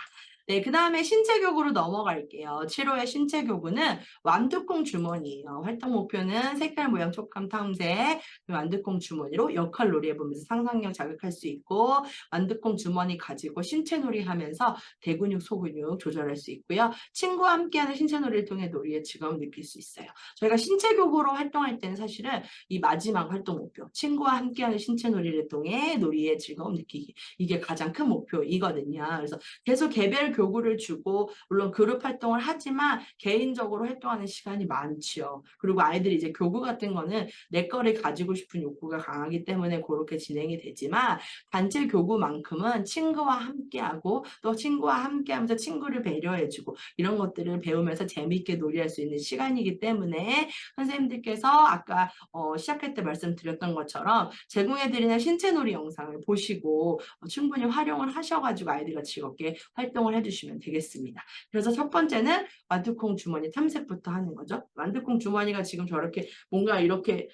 [SPEAKER 1] 네, 그 다음에 신체교구로 넘어갈게요. 7호의 신체교구는 완두콩 주머니예요. 활동 목표는 색깔, 모양, 촉감 탐색, 완두콩 주머니로 역할 놀이 해보면서 상상력 자극할 수 있고 완두콩 주머니 가지고 신체놀이 하면서 대근육, 소근육 조절할 수 있고요. 친구와 함께하는 신체놀이를 통해 놀이의 즐거움을 느낄 수 있어요. 저희가 신체교구로 활동할 때는 사실은 이 마지막 활동 목표, 친구와 함께하는 신체놀이를 통해 놀이의 즐거움 느끼기. 이게 가장 큰 목표이거든요. 그래서 계속 개별 교구를 주고 물론 그룹 활동을 하지만 개인적으로 활동하는 시간이 많지요. 그리고 아이들이 이제 교구 같은 거는 내 거를 가지고 싶은 욕구가 강하기 때문에 그렇게 진행이 되지만 단체 교구만큼은 친구와 함께하고 또 친구와 함께하면서 친구를 배려해주고 이런 것들을 배우면서 재미있게 놀이할 수 있는 시간이기 때문에 선생님들께서 아까 시작할 때 말씀드렸던 것처럼 제공해드리는 신체놀이 영상을 보시고 충분히 활용을 하셔가지고 아이들과 즐겁게 활동을 해주시면 되겠습니다. 그래서 첫 번째는 완두콩 주머니 탐색부터 하는 거죠. 완두콩 주머니가 지금 저렇게 뭔가 이렇게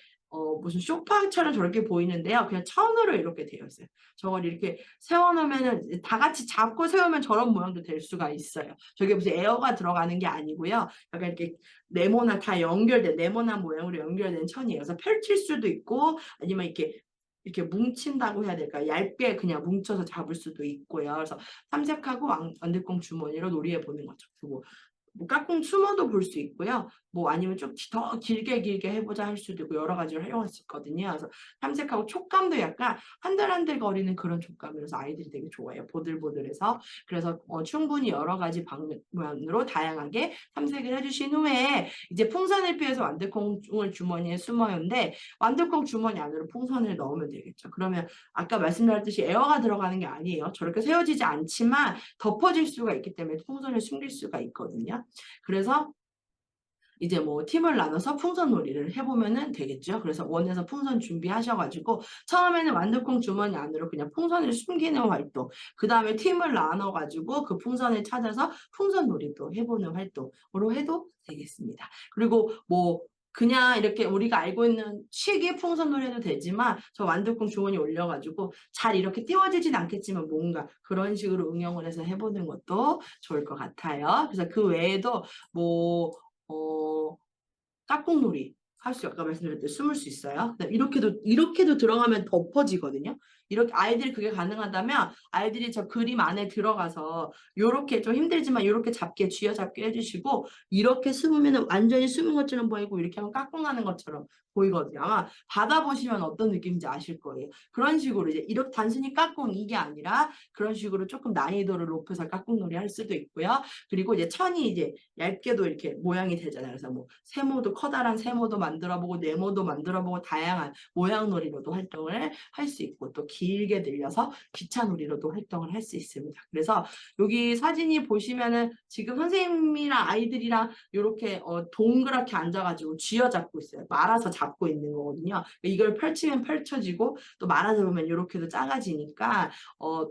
[SPEAKER 1] 무슨 쇼파처럼 저렇게 보이는데요. 그냥 천으로 이렇게 되어 있어요. 저걸 이렇게 세워놓으면은 다 같이 잡고 세우면 저런 모양도 될 수가 있어요. 저게 무슨 에어가 들어가는 게 아니고요. 약간 이렇게 네모난 다 연결된 네모난 모양으로 연결된 천이에요. 그래서 펼칠 수도 있고 아니면 이렇게 뭉친다고 해야 될까요? 얇게 그냥 뭉쳐서 잡을 수도 있고요. 그래서 탐색하고 완두콩 주머니로 놀이해 보는 거죠. 그리고 뭐 깍꿍 추모도 볼 수 있고요. 뭐 아니면 좀 더 길게 해보자 할 수도 있고 여러 가지로 활용할 수 있거든요. 그래서 탐색하고 촉감도 약간 한들한들 거리는 그런 촉감이라서 아이들이 되게 좋아해요. 보들보들해서. 그래서 충분히 여러 가지 방면으로 다양하게 탐색을 해주신 후에 이제 풍선을 피해서 완두콩을 주머니에 숨어있는데 완두콩 주머니 안으로 풍선을 넣으면 되겠죠. 그러면 아까 말씀드렸듯이 에어가 들어가는 게 아니에요. 저렇게 세워지지 않지만 덮어질 수가 있기 때문에 풍선을 숨길 수가 있거든요. 그래서 이제 뭐 팀을 나눠서 풍선 놀이를 해보면은 되겠죠. 그래서 원에서 풍선 준비하셔가지고 처음에는 완두콩 주머니 안으로 그냥 풍선을 숨기는 활동, 그 다음에 팀을 나눠가지고 그 풍선을 찾아서 풍선 놀이도 해보는 활동으로 해도 되겠습니다. 그리고 뭐 그냥 이렇게 우리가 알고 있는 시기 풍선 놀이도 되지만 저 완두콩 주머니 올려가지고 잘 이렇게 띄워지진 않겠지만 뭔가 그런 식으로 응용을 해서 해보는 것도 좋을 것 같아요. 그래서 그 외에도 뭐 깍꿍놀이 할 수 아까 말씀드렸듯이 숨을 수 있어요. 이렇게도 들어가면 덮어지거든요. 이렇게 아이들이 그게 가능하다면 아이들이 저 그림 안에 들어가서 요렇게 좀 힘들지만 요렇게 잡게 쥐어잡게 해주시고 이렇게 숨으면 완전히 숨은 것처럼 보이고 이렇게 하면 까꿍하는 것처럼 보이거든요. 아마 받아보시면 어떤 느낌인지 아실 거예요. 그런 식으로 이제 이렇게 단순히 까꿍 이게 아니라 그런 식으로 조금 난이도를 높여서 까꿍놀이 할 수도 있고요. 그리고 이제 천이 이제 얇게도 이렇게 모양이 되잖아요. 그래서 뭐 세모도 커다란 세모도 만들어보고 네모도 만들어보고 다양한 모양놀이로도 활동을 할 수 있고 또 길게 늘려서 기차놀이로도 활동을 할 수 있습니다. 그래서 여기 사진이 보시면은 지금 선생님이랑 아이들이랑 이렇게 동그랗게 앉아가지고 쥐어잡고 있어요. 말아서 잡고 있는 거거든요. 이걸 펼치면 펼쳐지고 또 말아서 보면 이렇게도 작아지니까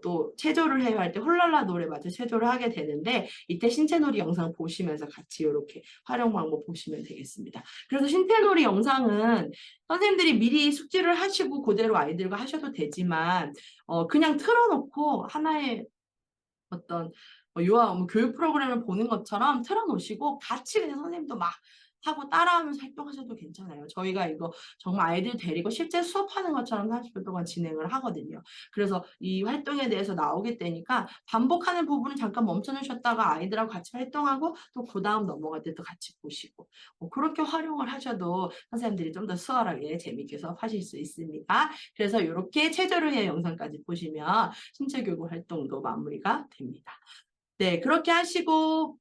[SPEAKER 1] 또 체조를 해야 할 때 홀랄라 노래 맞춰 체조를 하게 되는데 이때 신체놀이 영상 보시면서 같이 이렇게 활용 방법 보시면 되겠습니다. 그래서 신체놀이 영상은 선생님들이 미리 숙지를 하시고 그대로 아이들과 하셔도 되지만 그냥 틀어놓고 하나의 어떤 유아 교육 프로그램을 보는 것처럼 틀어놓으시고 같이 그냥 선생님도 막 하고 따라하면서 활동하셔도 괜찮아요. 저희가 이거 정말 아이들 데리고 실제 수업하는 것처럼 30분 동안 진행을 하거든요. 그래서 이 활동에 대해서 나오게 되니까 반복하는 부분은 잠깐 멈춰놓으셨다가 아이들하고 같이 활동하고 또 그 다음 넘어갈 때 또 같이 보시고 그렇게 활용을 하셔도 선생님들이 좀 더 수월하게 재밌게 수업하실 수 있습니다. 그래서 이렇게 체조를 해 영상까지 보시면 신체교육 활동도 마무리가 됩니다. 네, 그렇게 하시고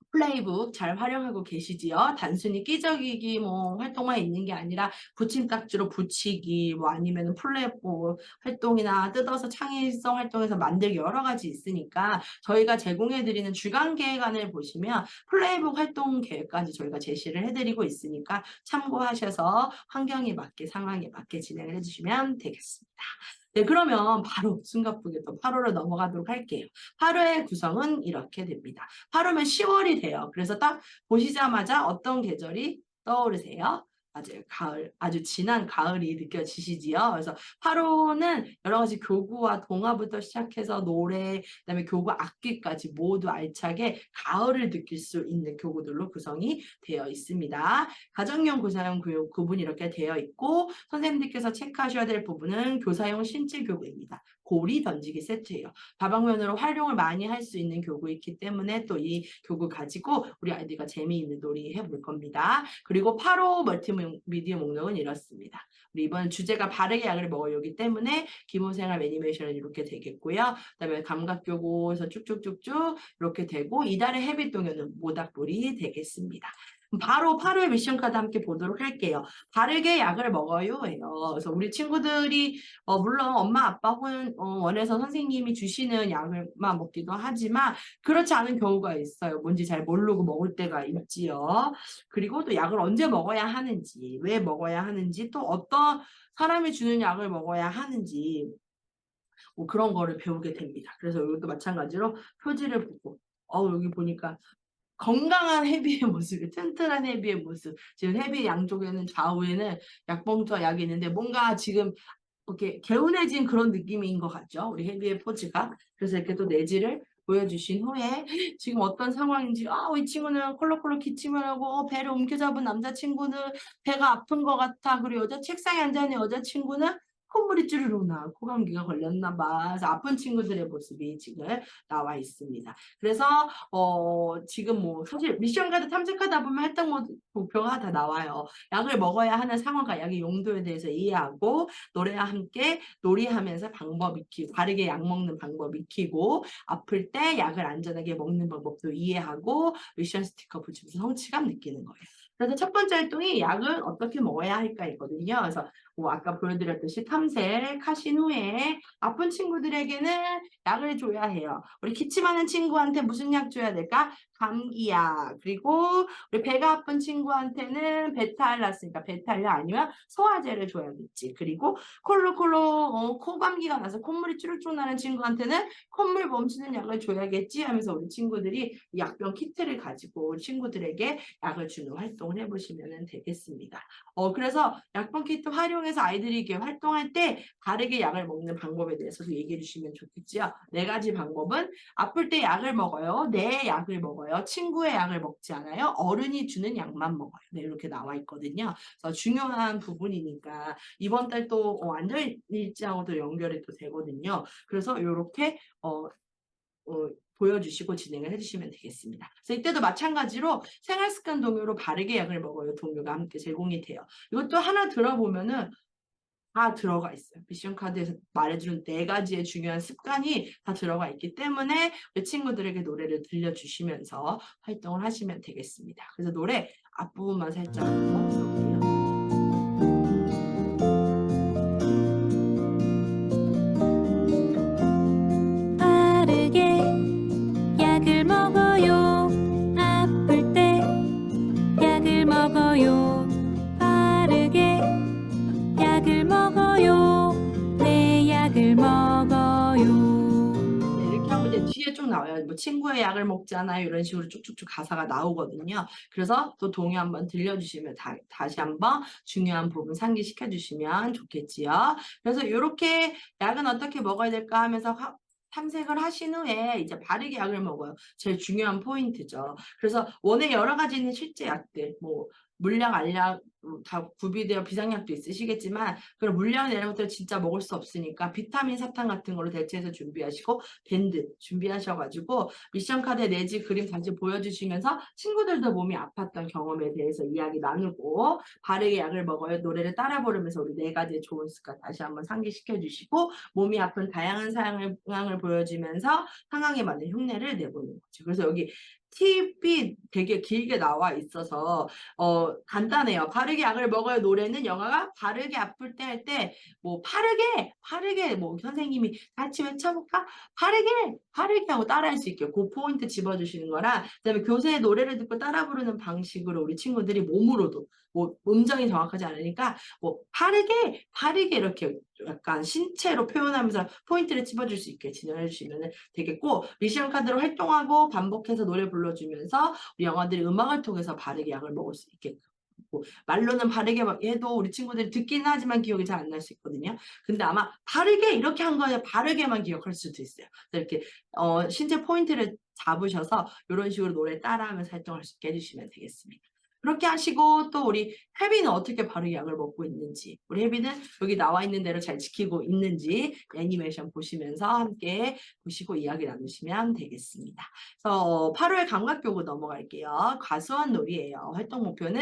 [SPEAKER 1] 플레이북 잘 활용하고 계시지요? 단순히 끼적이기 뭐 활동만 있는 게 아니라 붙임딱지로 붙이기 뭐 아니면 플랫폼 활동이나 뜯어서 창의성 활동에서 만들기 여러 가지 있으니까 저희가 제공해드리는 주간 계획안을 보시면 플레이북 활동 계획까지 저희가 제시를 해드리고 있으니까 참고하셔서 환경에 맞게 상황에 맞게 진행을 해주시면 되겠습니다. 네, 그러면 바로 숨가쁘게 또 8호로 넘어가도록 할게요. 8호의 구성은 이렇게 됩니다. 8호면 10월이 돼요. 그래서 딱 보시자마자 어떤 계절이 떠오르세요? 맞아요. 가을, 아주 진한 가을이 느껴지시지요? 그래서 8호는 여러 가지 교구와 동화부터 시작해서 노래, 그다음에 교구 악기까지 모두 알차게 가을을 느낄 수 있는 교구들로 구성이 되어 있습니다. 가정용, 교사용 구분이 이렇게 되어 있고 선생님들께서 체크하셔야 될 부분은 교사용 신체 교구입니다. 고리 던지기 세트예요. 다방면으로 활용을 많이 할 수 있는 교구이기 때문에 또 이 교구 가지고 우리 아이들과 재미있는 놀이 해볼 겁니다. 그리고 8호 멀티미디어 목록은 이렇습니다. 우리 이번 주제가 바르게 약을 먹어요기 때문에 기본생활 애니메이션은 이렇게 되겠고요. 그다음에 감각교구에서 쭉쭉쭉쭉 이렇게 되고 이달의 헤비 동요는 모닥불이 되겠습니다. 바로 8호의 미션 카드 함께 보도록 할게요. 바르게 약을 먹어요 해요. 그래서 우리 친구들이 물론 엄마 아빠 원해서 선생님이 주시는 약을만 먹기도 하지만 그렇지 않은 경우가 있어요. 뭔지 잘 모르고 먹을 때가 있지요. 그리고 또 약을 언제 먹어야 하는지, 왜 먹어야 하는지, 또 어떤 사람이 주는 약을 먹어야 하는지 뭐 그런 거를 배우게 됩니다. 그래서 이것도 마찬가지로 표지를 보고 여기 보니까 건강한 해비의 모습이 튼튼한 해비의 모습. 지금 해비 양쪽에는 좌우에는 약봉투와 약이 있는데 뭔가 지금 이렇게 개운해진 그런 느낌인 것 같죠? 우리 해비의 포즈가. 그래서 이렇게 또 내지를 보여주신 후에 지금 어떤 상황인지 이 친구는 콜록콜록 기침을 하고 배를 움켜잡은 남자친구는 배가 아픈 것 같아. 그리고 책상에 앉아있는 여자친구는 콧물이 쭈르륵 나 코감기가 걸렸나 봐. 그래서 아픈 친구들의 모습이 지금 나와 있습니다. 그래서 지금 뭐 사실 미션 카드 탐색하다 보면 활동 목표가 다 나와요. 약을 먹어야 하는 상황과 약의 용도에 대해서 이해하고 노래와 함께 놀이하면서 방법 익히고 바르게 약 먹는 방법 익히고 아플 때 약을 안전하게 먹는 방법도 이해하고 미션 스티커 붙이면서 성취감 느끼는 거예요. 그래서 첫 번째 활동이 약은 어떻게 먹어야 할까 있거든요. 그래서 아까 보여드렸듯이 탐색하신 후에 아픈 친구들에게는 약을 줘야 해요. 우리 기침하는 친구한테 무슨 약 줘야 될까? 감기약. 그리고 우리 배가 아픈 친구한테는 배탈 났으니까 배탈약 아니면 소화제를 줘야겠지. 그리고 콜록콜록 코감기가 나서 콧물이 쭈룩쭈룩 나는 친구한테는 콧물 멈추는 약을 줘야겠지 하면서 우리 친구들이 약병 키트를 가지고 친구들에게 약을 주는 활동을 해보시면 되겠습니다. 그래서 약병 키트 활용해 통해서 아이들이 이렇게 활동할 때 바르게 약을 먹는 방법에 대해서도 얘기해 주시면 좋겠지요. 4가지 방법은 아플 때 약을 먹어요. 내 약을 먹어요. 친구의 약을 먹지 않아요. 어른이 주는 약만 먹어요. 네, 이렇게 나와 있거든요. 그래서 중요한 부분이니까 이번 달 또 완전 일지하고도 연결이 또 되거든요. 그래서 이렇게 보여주시고 진행을 해주시면 되겠습니다. 그래서 이때도 마찬가지로 생활습관 동요로 바르게 약을 먹어요. 동요가 함께 제공이 돼요. 이것도 하나 들어보면은 다 들어가 있어요. 미션 카드에서 말해주는 4가지의 중요한 습관이 다 들어가 있기 때문에 우리 친구들에게 노래를 들려주시면서 활동을 하시면 되겠습니다. 그래서 노래 앞부분만 살짝 한번 들어볼게요.
[SPEAKER 2] 바르게 약을 먹어요. 아플 때 약을 먹어요. 바르게 약을 먹어요. 내 약을 먹어요.
[SPEAKER 1] 네, 이렇게 하면 이제 뒤에 쭉 나와요. 뭐 친구의 약을 먹지 않아요. 이런 식으로 쭉쭉쭉 가사가 나오거든요. 그래서 또 동요 한번 들려주시면 다시 한번 중요한 부분 상기시켜 주시면 좋겠지요. 그래서 이렇게 약은 어떻게 먹어야 될까 하면서 탐색을 하신 후에 이제 바르게 약을 먹어요. 제일 중요한 포인트죠. 그래서 원에 여러 가지 있는 실제 약들, 뭐 물약, 알약 다 구비되어 비상약도 있으시겠지만 그런 물량 이런 것들 진짜 먹을 수 없으니까 비타민 사탕 같은 걸로 대체해서 준비하시고 밴드 준비하셔가지고 미션 카드 내지 그림 다시 보여주시면서 친구들도 몸이 아팠던 경험에 대해서 이야기 나누고 바르게 약을 먹어요 노래를 따라 부르면서 우리 4가지의 좋은 습관 다시 한번 상기시켜 주시고 몸이 아픈 다양한 상황을 보여주면서 상황에 맞는 흉내를 내보는 거죠. 그래서 여기 팁이 되게 길게 나와 있어서 간단해요. 바르게 약을 먹어요 노래는 영화가 바르게 아플 때 할 때 뭐 바르게 뭐 선생님이 같이 외쳐볼까? 바르게 하고 따라할 수 있게 그 포인트 집어주시는 거랑 그다음에 교재의 노래를 듣고 따라 부르는 방식으로 우리 친구들이 몸으로도 뭐 음정이 정확하지 않으니까 뭐 바르게 이렇게 약간 신체로 표현하면서 포인트를 집어줄 수 있게 진행해 주시면 되겠고 미션 카드로 활동하고 반복해서 노래 불러주면서 우리 영화들이 음악을 통해서 바르게 약을 먹을 수 있게끔 말로는 바르게 해도 우리 친구들이 듣긴 하지만 기억이 잘 안 날 수 있거든요. 근데 아마 바르게 이렇게 한 거에 바르게만 기억할 수도 있어요. 이렇게 신체 포인트를 잡으셔서 이런 식으로 노래 따라하면서 활동할 수 있게 해주시면 되겠습니다. 그렇게 하시고 또 우리 혜비는 어떻게 바르게 약을 먹고 있는지 우리 혜비는 여기 나와 있는 대로 잘 지키고 있는지 애니메이션 보시면서 함께 보시고 이야기 나누시면 되겠습니다. 그래서 8월 감각교구 넘어갈게요. 과수원 놀이에요. 활동 목표는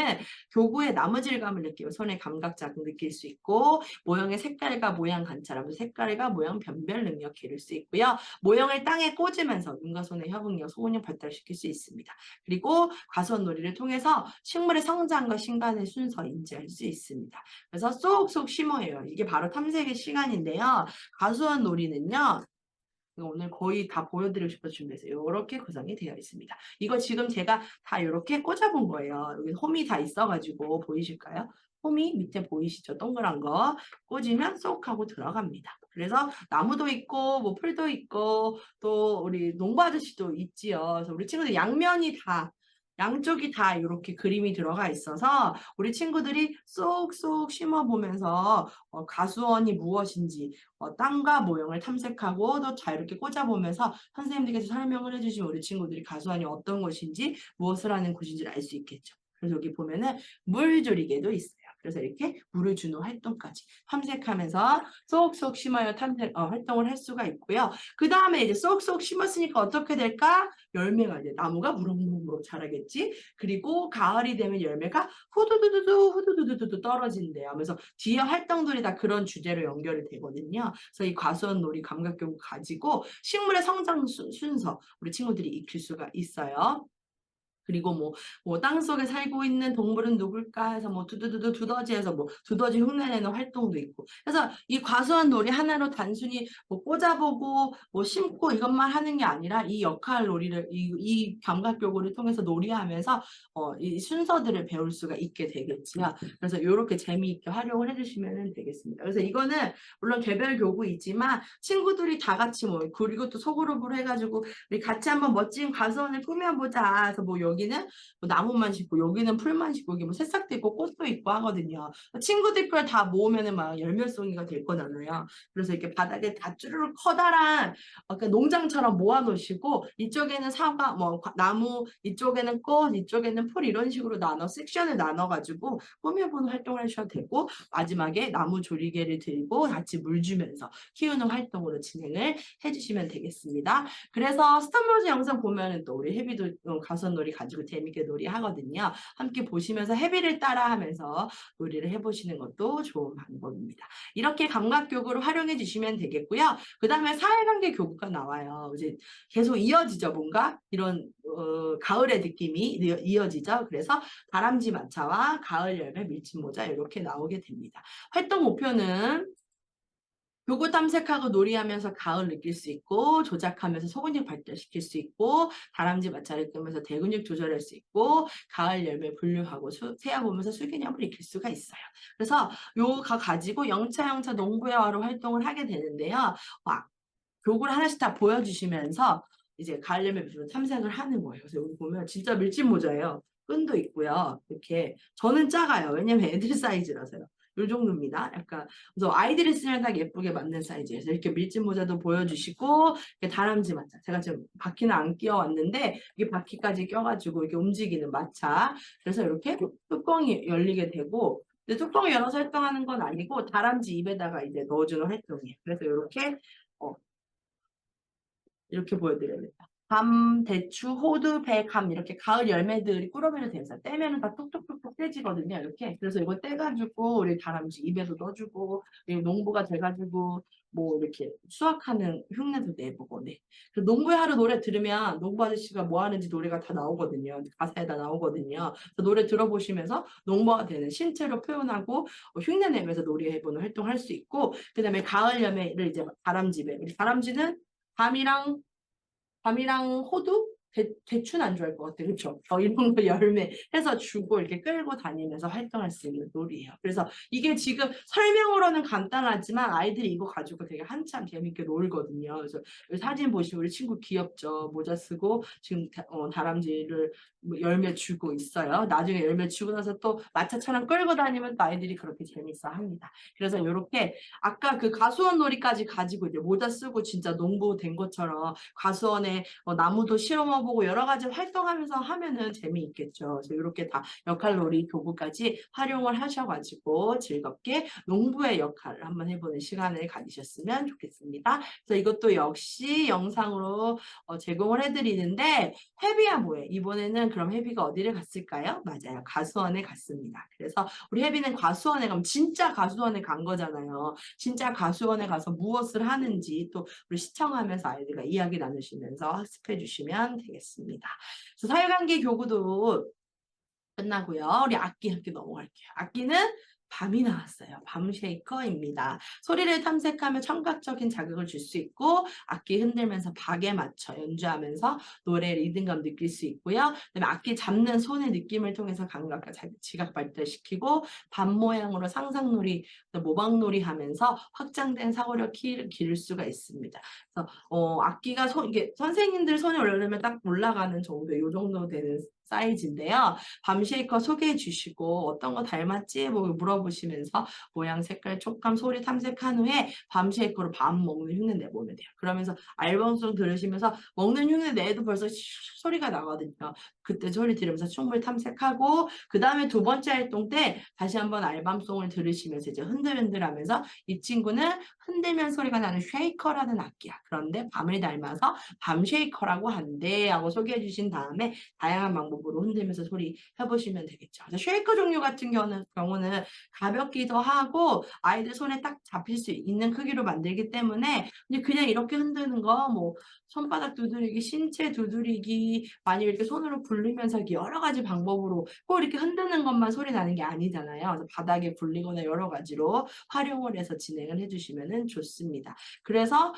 [SPEAKER 1] 교구의 나무 질감을 느끼고 손의 감각 자극 느낄 수 있고 모형의 색깔과 모양 관찰하면서 색깔과 모양 변별 능력 기를 수 있고요. 모형을 땅에 꽂으면서 눈과 손의 협응력, 소근력 발달시킬 수 있습니다. 그리고 과수원 놀이를 통해서 식물의 성장과 신간의 순서 인지할 수 있습니다. 그래서 쏙쏙 심어요. 이게 바로 탐색의 시간인데요. 과수원 놀이는요. 오늘 거의 다 보여드리고 싶어서 준비했어요. 이렇게 구성이 되어 있습니다. 이거 지금 제가 다 이렇게 꽂아본 거예요. 여기 홈이 다 있어가지고 보이실까요? 홈이 밑에 보이시죠? 동그란 거 꽂으면 쏙 하고 들어갑니다. 그래서 나무도 있고 뭐 풀도 있고 또 우리 농부 아저씨도 있지요. 그래서 우리 친구들 양쪽이 다 이렇게 그림이 들어가 있어서 우리 친구들이 쏙쏙 심어보면서 가수원이 무엇인지 땅과 모형을 탐색하고 또 자유롭게 꽂아보면서 선생님들께서 설명을 해주시면 우리 친구들이 가수원이 어떤 곳인지 무엇을 하는 곳인지를 알 수 있겠죠. 그래서 여기 보면은 물조리개도 있어요. 그래서 이렇게 물을 주는 활동까지 탐색하면서 쏙쏙 심어요 활동을 할 수가 있고요. 그 다음에 이제 쏙쏙 심었으니까 어떻게 될까? 열매가 이제 나무가 무럭무럭 자라겠지. 그리고 가을이 되면 열매가 후두두두두 떨어진대요. 그래서 뒤에 활동들이 다 그런 주제로 연결이 되거든요. 그래서 이 과수원 놀이 감각교구 가지고 식물의 성장 순서 우리 친구들이 익힐 수가 있어요. 그리고 뭐 땅속에 살고 있는 동물은 누굴까 해서 뭐 두두두두 두더지에서 뭐 두더지 흉내내는 활동도 있고 그래서 이 과수원 놀이 하나로 단순히 뭐 꽂아보고 뭐 심고 이것만 하는 게 아니라 이 역할 놀이를 이 감각교구를 통해서 놀이하면서 이 순서들을 배울 수가 있게 되겠지요. 그래서 이렇게 재미있게 활용을 해주시면 되겠습니다. 그래서 이거는 물론 개별 교구이지만 친구들이 다 같이 뭐 그리고 또 소그룹으로 해가지고 우리 같이 한번 멋진 과수원을 꾸며보자. 그래서 뭐 여기는 뭐 나무만 심고 여기는 풀만 심고 여기 뭐 새싹도 있고 꽃도 있고 하거든요. 친구들 걸 다 모으면은 막 열매송이가 될 거잖아요. 그래서 이렇게 바닥에 다 쭈르륵 커다란 그러니까 농장처럼 모아 놓으시고 이쪽에는 사과 뭐 나무 이쪽에는 꽃 이쪽에는 풀 이런 식으로 나눠 섹션을 나눠 가지고 꾸며보는 활동을 하셔도 되고 마지막에 나무 조리개를 들고 같이 물 주면서 키우는 활동으로 진행을 해주시면 되겠습니다. 그래서 스톱모션 영상 보면은 또 우리 해비도 가선놀이 가지고 재밌게 놀이 하거든요. 함께 보시면서 해비를 따라하면서 놀이를 해보시는 것도 좋은 방법입니다. 이렇게 감각교구를 활용해 주시면 되겠고요. 그 다음에 사회관계 교구가 나와요. 이제 계속 이어지죠. 뭔가 이런 가을의 느낌이 이어지죠. 그래서 다람쥐 마차와 가을 열매 밀짚 모자 이렇게 나오게 됩니다. 활동 목표는 교구 탐색하고 놀이하면서 가을 느낄 수 있고 조작하면서 소근육 발달시킬 수 있고 다람쥐 마찰을 끄면서 대근육 조절할 수 있고 가을 열매 분류하고 세아 보면서 술개념을 익힐 수가 있어요. 그래서 요가 가지고 영차 농부야화로 활동을 하게 되는데요. 교구를 하나씩 다 보여주시면서 이제 가을 열매 비율을 탐색을 하는 거예요. 그래서 여기 보면 진짜 밀짚 모자예요. 끈도 있고요. 이렇게 저는 작아요. 왜냐면 애들 사이즈라서요. 요 정도입니다. 약간 그래서 아이들이 쓰면 딱 예쁘게 맞는 사이즈에서 이렇게 밀짚 모자도 보여주시고 이렇게 다람쥐 마차. 제가 지금 바퀴는 안 끼워왔는데 이게 바퀴까지 껴가지고 이렇게 움직이는 마차. 그래서 이렇게 뚜껑이 열리게 되고 근데 뚜껑 열어서 활동하는 건 아니고 다람쥐 입에다가 이제 넣어주는 활동이에요. 그래서 이렇게 이렇게 보여드려야 된다. 밤, 대추, 호두, 배, 감 이렇게 가을 열매들이 꾸러미로 돼서 떼면은 다 톡톡톡톡 떼지거든요. 이렇게 그래서 이거 떼가지고 우리 다람쥐 입에서 넣어주고 그리고 농부가 돼가지고 뭐 이렇게 수확하는 흉내도 내보고 네. 그 농부의 하루 노래 들으면 농부 아저씨가 뭐 하는지 노래가 다 나오거든요. 가사에 다 나오거든요. 그래서 노래 들어보시면서 농부가 되는 신체로 표현하고 흉내 내면서 놀이해보는 활동할 수 있고 그다음에 가을 열매를 이제 다람쥐배 다람쥐는 밤이랑 호두? 대추는 안 좋아할 것 같아요. 그렇죠? 이런 거 열매 해서 주고 이렇게 끌고 다니면서 활동할 수 있는 놀이에요. 그래서 이게 지금 설명으로는 간단하지만 아이들이 이거 가지고 되게 한참 재밌게 놀거든요. 그래서 사진 보시면 우리 친구 귀엽죠? 모자 쓰고 지금 다람쥐를 열매 주고 있어요. 나중에 열매 주고 나서 또 마차처럼 끌고 다니면 또 아이들이 그렇게 재밌어 합니다. 그래서 이렇게 아까 그 가수원 놀이까지 가지고 이제 모자 쓰고 진짜 농부 된 것처럼 가수원에 나무도 실험해보고 여러 가지 활동하면서 하면은 재미있겠죠. 그래서 이렇게 다 역할놀이 교구까지 활용을 하셔가지고 즐겁게 농부의 역할을 한번 해보는 시간을 가지셨으면 좋겠습니다. 그래서 이것도 역시 영상으로 제공을 해드리는데 해비야 뭐해? 이번에는 그럼 해비가 어디를 갔을까요? 맞아요. 가수원에 갔습니다. 그래서 우리 해비는 가수원에 가면 진짜 가수원에 간 거잖아요. 진짜 가수원에 가서 무엇을 하는지 또 우리 시청하면서 아이들과 이야기 나누시면서 학습해 주시면 되겠습니다. 그래서 사회관계 교구도 끝나고요. 우리 악기 함께 넘어갈게요. 악기는 밤이 나왔어요. 밤 쉐이커입니다. 소리를 탐색하며 청각적인 자극을 줄 수 있고 악기 흔들면서 박에 맞춰 연주하면서 노래 리듬감 느낄 수 있고요. 그다음에 악기 잡는 손의 느낌을 통해서 감각과 지각 발달시키고 밤 모양으로 상상놀이, 모방놀이 하면서 확장된 사고력 기를 수가 있습니다. 그래서 악기가 이게 선생님들 손에 올려놓으면 딱 올라가는 정도, 이 정도 되는 사이즈인데요. 밤 쉐이커 소개해 주시고 어떤 거 닮았지? 뭐 물어보시면서 모양, 색깔, 촉감, 소리 탐색한 후에 밤 쉐이커로 밤 먹는 흉내 내보면 돼요. 그러면서 앨범송 들으시면서 먹는 흉내 내도 벌써 소리가 나거든요. 그때 소리 들으면서 충분히 탐색하고 그 다음에 두 번째 활동 때 다시 한번 앨범송을 들으시면서 이제 흔들흔들하면서 이 친구는 흔들면 소리가 나는 쉐이커라는 악기야. 그런데 밤을 닮아서 밤 쉐이커라고 한대 하고 소개해 주신 다음에 다양한 방법으로 흔들면서 소리 해보시면 되겠죠. 그래서 쉐이커 종류 같은 경우는 가볍기도 하고 아이들 손에 딱 잡힐 수 있는 크기로 만들기 때문에 그냥 이렇게 흔드는 거 뭐 손바닥 두드리기, 신체 두드리기, 아니면 이렇게 손으로 굴리면서 이렇게 여러 가지 방법으로 꼭 이렇게 흔드는 것만 소리 나는 게 아니잖아요. 그래서 바닥에 굴리거나 여러 가지로 활용을 해서 진행을 해주시면 좋습니다. 그래서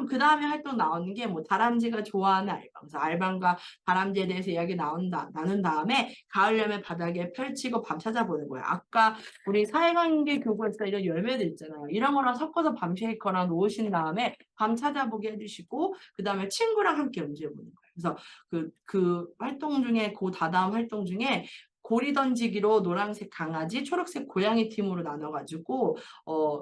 [SPEAKER 1] 그 다음에 활동 나오는 게 뭐 다람쥐가 좋아하는 알밤. 그래서 알밤과 다람쥐에 대해서 이야기 나눈 다음에 가을 열매 바닥에 펼치고 밤 찾아보는 거예요. 아까 우리 사회관계 교구에서 이런 열매들 있잖아요. 이런 거랑 섞어서 밤 쉐이커랑 놓으신 다음에 밤 찾아보게 해주시고 그 다음에 친구랑 함께 연주해보는 거예요. 그래서 그 활동 중에 그 다다음 활동 중에 고리 던지기로 노란색 강아지, 초록색 고양이 팀으로 나눠가지고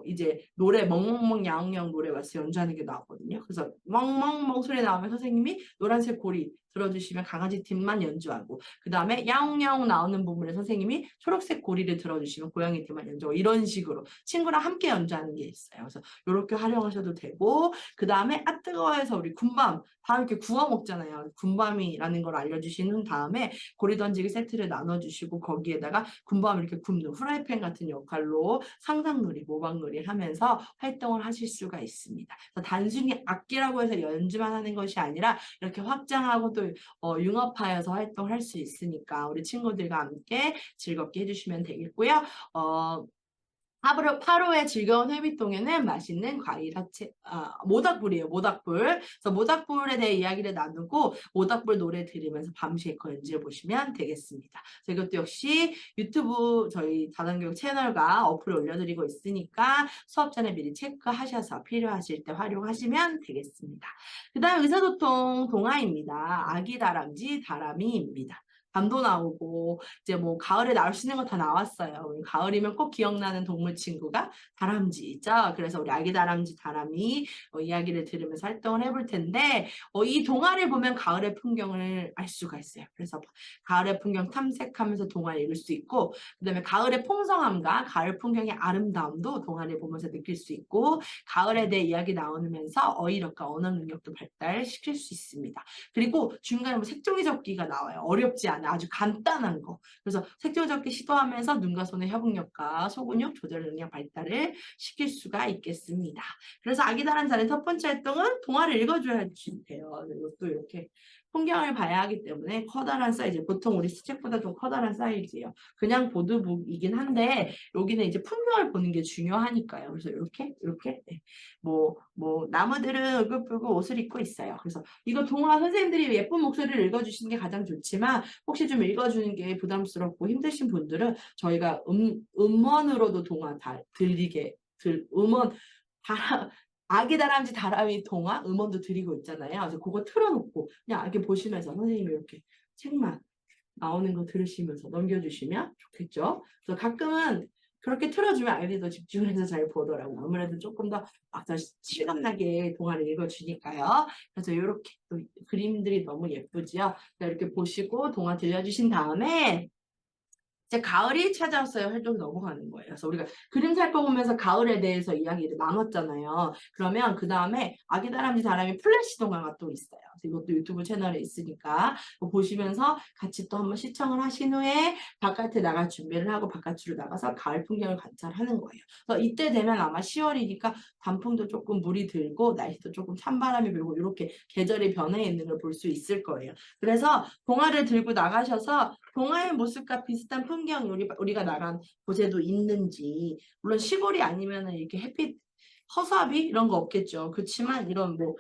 [SPEAKER 1] 이제 노래 멍멍멍 야옹야옹 노래 와서 연주하는 게 나왔거든요. 그래서 멍멍멍 소리 나오면 선생님이 노란색 고리 들어주시면 강아지 팀만 연주하고 그 다음에 야옹야옹 나오는 부분에 선생님이 초록색 고리를 들어주시면 고양이 팀만 연주하고 이런 식으로 친구랑 함께 연주하는 게 있어요. 그래서 이렇게 활용하셔도 되고 그 다음에 아 뜨거워해서 우리 군밤 다 이렇게 구워 먹잖아요. 군밤이라는 걸 알려주신 다음에 고리 던지기 세트를 나눠주시고 거기에다가 군밤을 이렇게 굽는 후라이팬 같은 역할로 상상놀이, 모방놀이 하면서 활동을 하실 수가 있습니다. 그래서 단순히 악기라고 해서 연주만 하는 것이 아니라 이렇게 확장하고 또 융합하여서 활동할 수 있으니까 우리 친구들과 함께 즐겁게 해주시면 되겠고요. 8호의 즐거운 회비동에는 맛있는 과일 하체, 모닥불이에요. 모닥불. 그래서 모닥불에 대해 이야기를 나누고 모닥불 노래 들으면서 밤쉐이커 연주해 보시면 되겠습니다. 그래서 이것도 역시 유튜브 저희 다단교육 채널과 어플을 올려드리고 있으니까 수업 전에 미리 체크하셔서 필요하실 때 활용하시면 되겠습니다. 그 다음 의사소통 동화입니다. 아기 다람쥐 다람이입니다. 밤도 나오고 이제 뭐 가을에 나올 수 있는 거 다 나왔어요. 가을이면 꼭 기억나는 동물 친구가 다람쥐죠. 그래서 우리 아기 다람쥐 다람이 이야기를 들으면서 활동을 해볼 텐데 이 동화를 보면 가을의 풍경을 알 수가 있어요. 그래서 가을의 풍경 탐색하면서 동화 읽을 수 있고 그다음에 가을의 풍성함과 가을 풍경의 아름다움도 동화를 보면서 느낄 수 있고 가을에 대해 이야기 나누면서 어휘력과 언어 능력도 발달시킬 수 있습니다. 그리고 중간에 뭐 색종이 접기가 나와요. 어렵지 않아요. 아주 간단한 거. 그래서 색종이 접기 시도하면서 눈과 손의 협응력과 소근육 조절 능력 발달을 시킬 수가 있겠습니다. 그래서 아기 다람쥐의 첫 번째 활동은 동화를 읽어줘야 돼요. 이것도 이렇게 풍경을 봐야 하기 때문에 커다란 사이즈, 보통 우리 수책보다 좀 커다란 사이즈예요. 그냥 보드북이긴 한데 여기는 이제 풍경을 보는 게 중요하니까요. 그래서 이렇게 네. 뭐 나무들은 울긋불긋 옷을 입고 있어요. 그래서 이거 동화 선생님들이 예쁜 목소리를 읽어주시는 게 가장 좋지만 혹시 좀 읽어주는 게 부담스럽고 힘드신 분들은 저희가 음원으로도 동화 다 들리게 음원 아기 다람쥐 다람이 동화 음원도 드리고 있잖아요. 그래서 그거 틀어놓고 그냥 이렇게 보시면서 선생님이 이렇게 책만 나오는 거 들으시면서 넘겨주시면 좋겠죠. 그래서 가끔은 그렇게 틀어주면 아이들도 집중을 해서 잘 보더라고요. 아무래도 조금 더 실감나게 동화를 읽어주니까요. 그래서 이렇게 또 그림들이 너무 예쁘지요. 이렇게 보시고 동화 들려주신 다음에 이제 가을이 찾아왔어요. 활동이 넘어가는 거예요. 그래서 우리가 그림 살펴보면서 가을에 대해서 이야기를 나눴잖아요. 그러면 그 다음에 아기 다람쥐 다람이 플래시 동화가 또 있어요. 그래서 이것도 유튜브 채널에 있으니까 보시면서 같이 또 한번 시청을 하신 후에 바깥에 나갈 준비를 하고 바깥으로 나가서 가을 풍경을 관찰하는 거예요. 그래서 이때 되면 아마 10월이니까 단풍도 조금 물이 들고 날씨도 조금 찬바람이 불고 이렇게 계절이 변해 있는 걸 볼 수 있을 거예요. 그래서 동화를 들고 나가셔서 동화의 모습과 비슷한 풍경이 우리가 나간 곳에도 있는지, 물론 시골이 아니면 이렇게 햇빛 허수아비 이런 거 없겠죠. 그렇지만 이런 뭐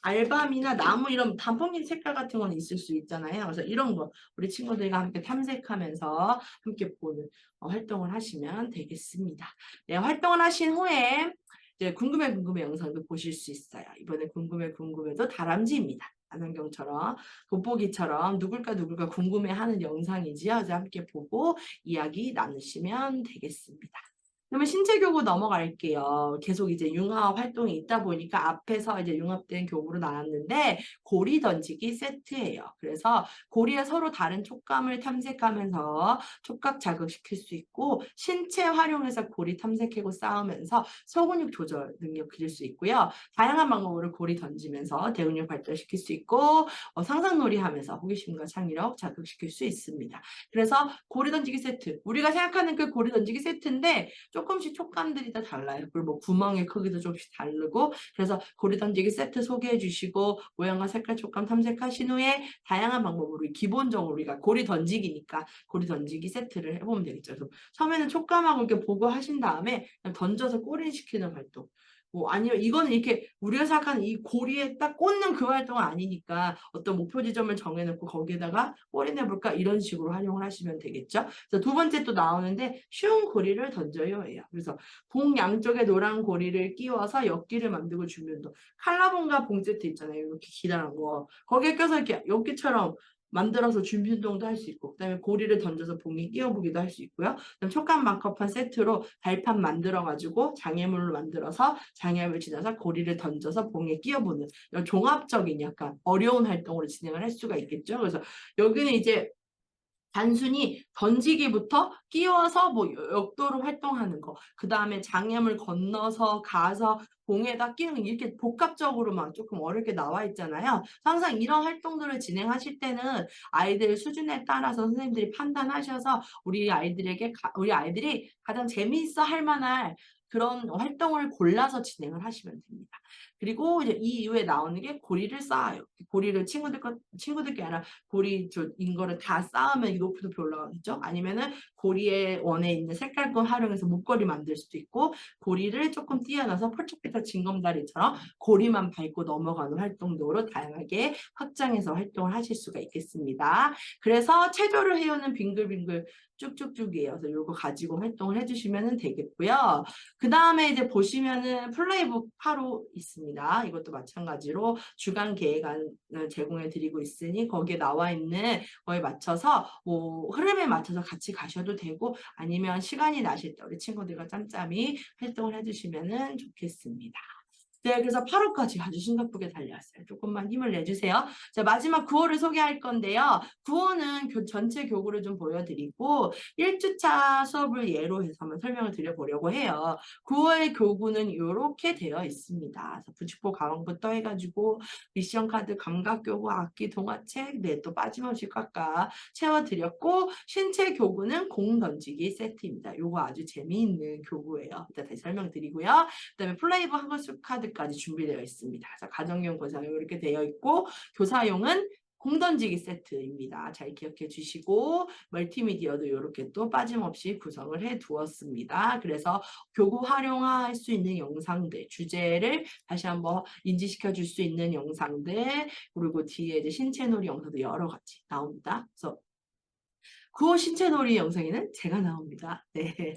[SPEAKER 1] 알밤이나 나무 이런 단풍잎 색깔 같은 건 있을 수 있잖아요. 그래서 이런 거 우리 친구들과 함께 탐색하면서 함께 보는 활동을 하시면 되겠습니다. 네, 활동을 하신 후에 이제 궁금해 영상도 보실 수 있어요. 이번에 궁금해도 다람쥐입니다. 안환경처럼 돋보기처럼 누굴까 궁금해하는 영상이지요. 이제 함께 보고 이야기 나누시면 되겠습니다. 그러면 신체 교구 넘어갈게요. 계속 이제 융합 활동이 있다 보니까 앞에서 이제 융합된 교구로 나눴는데 고리 던지기 세트예요. 그래서 고리에 서로 다른 촉감을 탐색하면서 촉각 자극시킬 수 있고 신체 활용해서 고리 탐색하고 싸우면서 소근육 조절 능력 기를 수 있고요. 다양한 방법으로 고리 던지면서 대응력 발달시킬 수 있고 상상놀이 하면서 호기심과 창의력 자극시킬 수 있습니다. 그래서 고리 던지기 세트, 우리가 생각하는 그 고리 던지기 세트인데 조금씩 촉감들이 다 달라요. 그리고 뭐 구멍의 크기도 조금씩 다르고 그래서 고리 던지기 세트 소개해 주시고 모양과 색깔 촉감 탐색하신 후에 다양한 방법으로 기본적으로 우리가 고리 던지기니까 고리 던지기 세트를 해보면 되겠죠. 그래서 처음에는 촉감하고 이렇게 보고 하신 다음에 그냥 던져서 꼬린시키는 활동. 뭐 아니면 이거는 이렇게 우리가 생각하는 이 고리에 딱 꽂는 그 활동은 아니니까 어떤 목표 지점을 정해놓고 거기에다가 올인해볼까 이런 식으로 활용을 하시면 되겠죠. 그래서 두 번째 또 나오는데 쉬운 고리를 던져요예요. 그래서 봉 양쪽에 노란 고리를 끼워서 엮기를 만들고 준비운동. 칼라봉과 봉 세트 있잖아요. 이렇게 기다란 거. 거기에 껴서 이렇게 엮기처럼 만들어서 준비 운동도 할 수 있고, 그다음에 고리를 던져서 봉에 끼워보기도 할 수 있고요. 그다음 촉감 마커판 세트로 발판 만들어가지고 장애물로 만들어서 장애물 지나서 고리를 던져서 봉에 끼워보는 이런 종합적인 약간 어려운 활동으로 진행을 할 수가 있겠죠. 그래서 여기는 이제 단순히 던지기부터 끼워서 뭐 역도로 활동하는 거, 그 다음에 장애물 건너서 가서 봉에다 끼는 이렇게 복합적으로만 조금 어렵게 나와 있잖아요. 항상 이런 활동들을 진행하실 때는 아이들 수준에 따라서 선생님들이 판단하셔서 우리 아이들이 가장 재미있어 할 만한 그런 활동을 골라서 진행을 하시면 됩니다. 그리고 이제 이 이후에 나오는 게 고리를 쌓아요. 고리를 친구들께 아니라 고리인 거를 다 쌓으면 이 높이도 올라가겠죠. 아니면은 고리에 원에 있는 색깔권 활용해서 목걸이 만들 수도 있고, 고리를 조금 띄어놔서 펄쩍펄쩍 징검다리처럼 고리만 밟고 넘어가는 활동도로 다양하게 확장해서 활동을 하실 수가 있겠습니다. 그래서 체조를 해오는 빙글빙글 쭉쭉쭉이에요. 그래서 이거 가지고 활동을 해주시면 되겠고요. 그 다음에 이제 보시면은 플레이북 8호 있습니다. 이것도 마찬가지로 주간 계획안을 제공해 드리고 있으니 거기에 나와 있는 거에 맞춰서 뭐 흐름에 맞춰서 같이 가셔도 되고, 아니면 시간이 나실 때 우리 친구들과 짬짬이 활동을 해주시면 좋겠습니다. 네, 그래서 8호까지 아주 심각하게 달려왔어요. 조금만 힘을 내주세요. 자, 마지막 9호를 소개할 건데요. 9호는 전체 교구를 좀 보여드리고 1주차 수업을 예로 해서 한번 설명을 드려보려고 해요. 9호의 교구는 이렇게 되어 있습니다. 그래서 부직포 가방부터 해가지고 미션 카드, 감각 교구, 악기, 동화책, 네, 또 빠짐없이 깎아 채워드렸고, 신체 교구는 공 던지기 세트입니다. 이거 아주 재미있는 교구예요. 이따 다시 설명드리고요. 그다음에 플레이북 한글수 카드까지 준비되어 있습니다. 그래서 가정용, 고사용 이렇게 되어 있고, 교사용은 공 던지기 세트입니다. 잘 기억해 주시고, 멀티미디어도 이렇게 또 빠짐없이 구성을 해 두었습니다. 그래서 교구 활용할 수 있는 영상들, 주제를 다시 한번 인지시켜 줄 수 있는 영상들, 그리고 뒤에 이제 신체놀이 영상도 여러 가지 나옵니다. 그래서 9호 신체놀이 영상에는 제가 나옵니다. 네.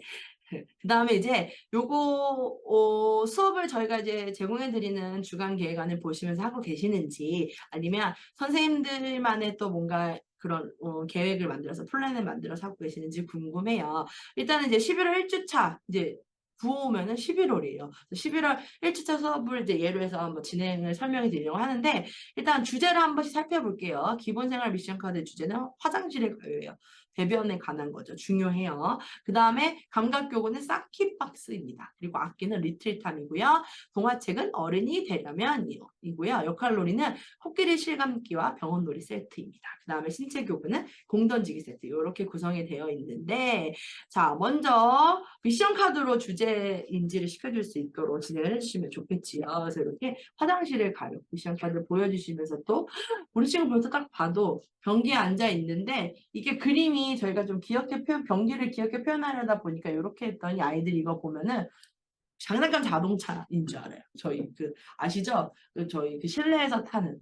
[SPEAKER 1] 그 다음에 이제 요거 수업을 저희가 이제 제공해 드리는 주간 계획안을 보시면서 하고 계시는지, 아니면 선생님들만의 또 뭔가 그런 계획을 만들어서 플랜을 만들어서 하고 계시는지 궁금해요. 일단은 이제 11월 1주차 이제 9호면은 11월이에요. 11월 1주차 수업을 이제 예로 해서 한번 진행을 설명해 드리려고 하는데, 일단 주제를 한 번씩 살펴볼게요. 기본생활 미션 카드 주제는 화장실에 가요예요. 배변에 관한 거죠. 중요해요. 그 다음에 감각교구는 쌓기박스입니다. 그리고 악기는 리틀탐이고요. 동화책은 어른이 되려면이고요. 역할놀이는 코끼리 실감기와 병원놀이 세트입니다. 그 다음에 신체교구는 공던지기 세트, 이렇게 구성이 되어 있는데, 자, 먼저 미션 카드로 주제 인지를 시켜줄 수 있도록 진행을 해주시면 좋겠지요. 그래서 이렇게 화장실을 가요. 미션 카드를 보여주시면서 또 우리 친구 벌써 딱 봐도 변기에 앉아 있는데, 이게 그림이 저희가 좀 변기를 귀엽게 표현하려다 보니까 이렇게 했더니 아이들이 이거 보면은 장난감 자동차인 줄 알아요. 저희 아시죠? 저희 실내에서 타는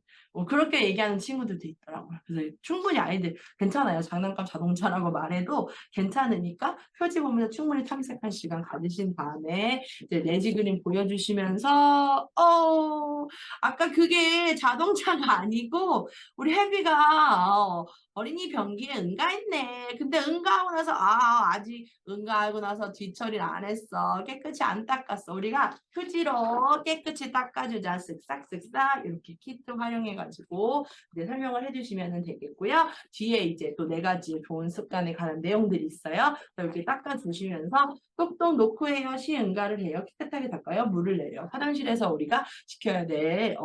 [SPEAKER 1] 그렇게 얘기하는 친구들도 있더라고요. 그래서 충분히 아이들 괜찮아요. 장난감 자동차라고 말해도 괜찮으니까 표지 보면서 충분히 탐색할 시간 가지신 다음에 이제 내지 그림 보여주시면서 아까 그게 자동차가 아니고 우리 혜비가 어린이 변기에 응가했네. 근데 응가하고 나서 아직 응가하고 나서 뒤처리를 안 했어. 깨끗이 안 닦았어. 우리가 휴지로 깨끗이 닦아주자. 쓱싹쓱싹 이렇게 키트 활용해가지고 이제 설명을 해주시면 되겠고요. 뒤에 이제 또 4가지 좋은 습관에 관한 내용들이 있어요. 이렇게 닦아주시면서 똑똑 놓고 해요. 시응가를 해요. 깨끗하게 닦아요. 물을 내려. 화장실에서 우리가 지켜야 될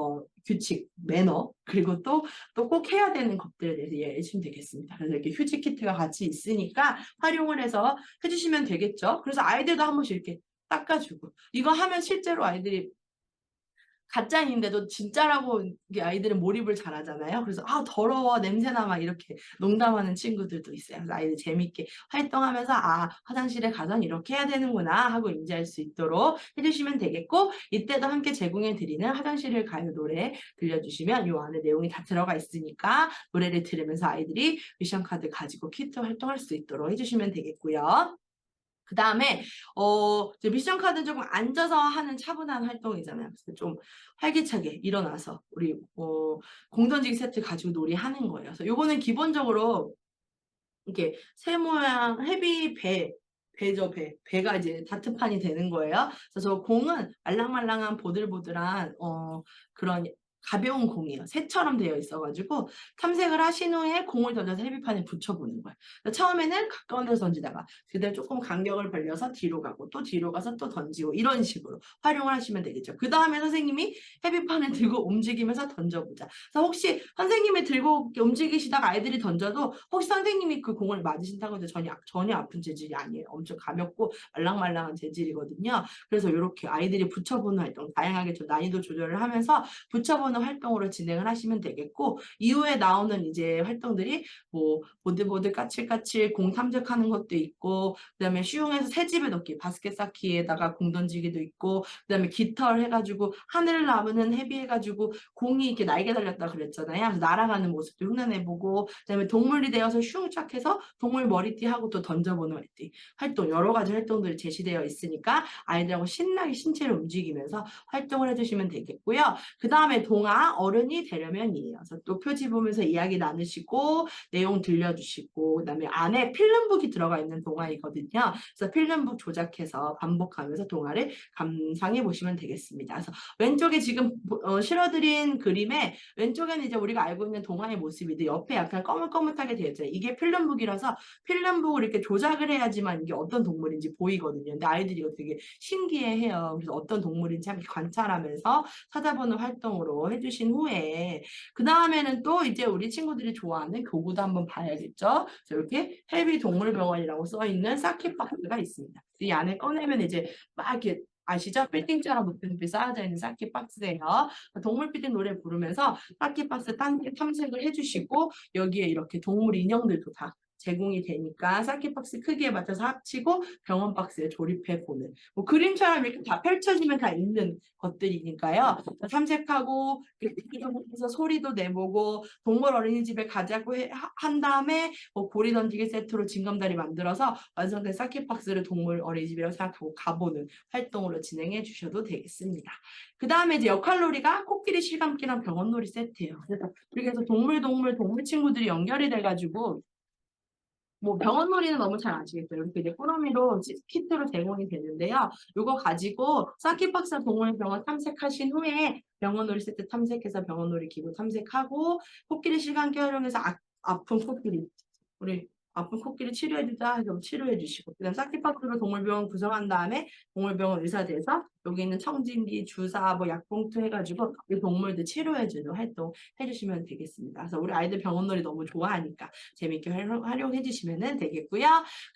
[SPEAKER 1] 규칙, 매너, 그리고 또 꼭 해야 되는 것들에 대해서 이해해 주시면 되겠습니다. 그래서 이렇게 휴지 키트가 같이 있으니까 활용을 해서 해주시면 되겠죠. 그래서 아이들도 한 번씩 이렇게 닦아주고, 이거 하면 실제로 아이들이 가짜인데도 진짜라고 이게 아이들은 몰입을 잘하잖아요. 그래서 아 더러워 냄새나 막 이렇게 농담하는 친구들도 있어요. 그래서 아이들 재밌게 활동하면서 아 화장실에 가선 이렇게 해야 되는구나 하고 인지할 수 있도록 해주시면 되겠고 이때도 함께 제공해 드리는 화장실을 가요 노래 들려주시면 요 안에 내용이 다 들어가 있으니까 노래를 들으면서 아이들이 미션 카드 가지고 키트 활동할 수 있도록 해주시면 되겠고요. 그 다음에 이제 미션 카드 조금 앉아서 하는 차분한 활동이잖아요. 그래서 좀 활기차게 일어나서 우리 공 던지기 세트 가지고 놀이하는 거예요. 그래서 요거는 기본적으로 이렇게 새 모양 헤비 배죠 배. 배가 이제 다트판이 되는 거예요. 그래서 저 공은 말랑말랑한 보들보들한 그런 가벼운 공이에요. 새처럼 되어 있어가지고 탐색을 하신 후에 공을 던져서 헤비판에 붙여보는 거예요. 그래서 처음에는 가까운 데서 던지다가 그다음에 조금 간격을 벌려서 뒤로 가고 또 뒤로 가서 또 던지고 이런 식으로 활용을 하시면 되겠죠. 그 다음에 선생님이 헤비판을 들고 움직이면서 던져보자. 그래서 혹시 선생님이 들고 움직이시다가 아이들이 던져도 혹시 선생님이 그 공을 맞으신다고 해도 전혀 아픈 재질이 아니에요. 엄청 가볍고 말랑말랑한 재질이거든요. 그래서 이렇게 아이들이 붙여보는 활동 다양하게 좀 난이도 조절을 하면서 붙여보는 활동으로 진행을 하시면 되겠고 이후에 나오는 이제 활동들이 뭐 보드보드 까칠까칠 공 탐색하는 것도 있고 그다음에 슈용에서 새집에 넣기 바스켓 쌓기에다가 공 던지기도 있고 그다음에 깃털 해가지고 하늘을 나무는 헤비 해가지고 공이 이렇게 날개 달렸다 그랬잖아요. 그래서 날아가는 모습도 흉내내보고 그다음에 동물이 되어서 슝착 해서 동물 머리띠 하고 또 던져보는 활동 여러 가지 활동들이 제시되어 있으니까 아이들하고 신나게 신체를 움직이면서 활동을 해주시면 되겠고요. 그 다음에 동화 어른이 되려면이에요. 그래서 또 표지 보면서 이야기 나누시고 내용 들려주시고 그다음에 안에 필름북이 들어가 있는 동화이거든요. 그래서 필름북 조작해서 반복하면서 동화를 감상해 보시면 되겠습니다. 그래서 왼쪽에 지금 실어드린 그림에 왼쪽에는 이제 우리가 알고 있는 동화의 모습인데 옆에 약간 거뭇거뭇하게 되어 있잖아요. 이게 필름북이라서 필름북을 이렇게 조작을 해야지만 이게 어떤 동물인지 보이거든요. 근데 아이들이 이거 되게 신기해해요. 그래서 어떤 동물인지 함께 관찰하면서 찾아보는 활동으로 해주신 후에 그 다음에는 또 이제 우리 친구들이 좋아하는 교구도 한번 봐야겠죠. 이렇게 헬비 동물병원이라고 써있는 사키박스가 있습니다. 이 안에 꺼내면 이제 막 이렇게 아시죠? 빌딩처럼 높이 쌓여져 있는 사키박스예요. 동물피딩 노래 부르면서 사키박스 탐색을 해주시고 여기에 이렇게 동물 인형들도 다 제공이 되니까 사키박스 크기에 맞춰서 합치고 병원 박스에 조립해 보는 뭐 그림처럼 이렇게 다 펼쳐지면 다 있는 것들이니까요. 탐색하고 해서 소리도 내보고 동물 어린이집에 가자고 한 다음에 뭐 고리 던지기 세트로 징검다리 만들어서 완성된 사키박스를 동물 어린이집이라고 생각하고 가보는 활동으로 진행해 주셔도 되겠습니다. 그 다음에 이제 역할놀이가 코끼리 실감기랑 병원놀이 세트예요. 그래서 이렇게 해서 동물 친구들이 연결이 돼가지고 뭐 병원놀이는 너무 잘 아시겠죠? 이렇게 이제 꾸러미로 키트로 제공이 되는데요. 이거 가지고 사키박스 동물병원 탐색하신 후에 병원놀이 세트 탐색해서 병원놀이 기구 탐색하고 코끼리 실감기 활용해서 아픈 코끼리 우리 아픈 코끼리 치료해주자 해서 치료해주시고 그다음 사키박스로 동물병원 구성한 다음에 동물병원 의사 돼서 여기 있는 청진기, 주사, 뭐 약봉투 해가지고 이 동물들 치료해주는 활동 해주시면 되겠습니다. 그래서 우리 아이들 병원놀이 너무 좋아하니까 재밌게 활용해 주시면 되겠고요.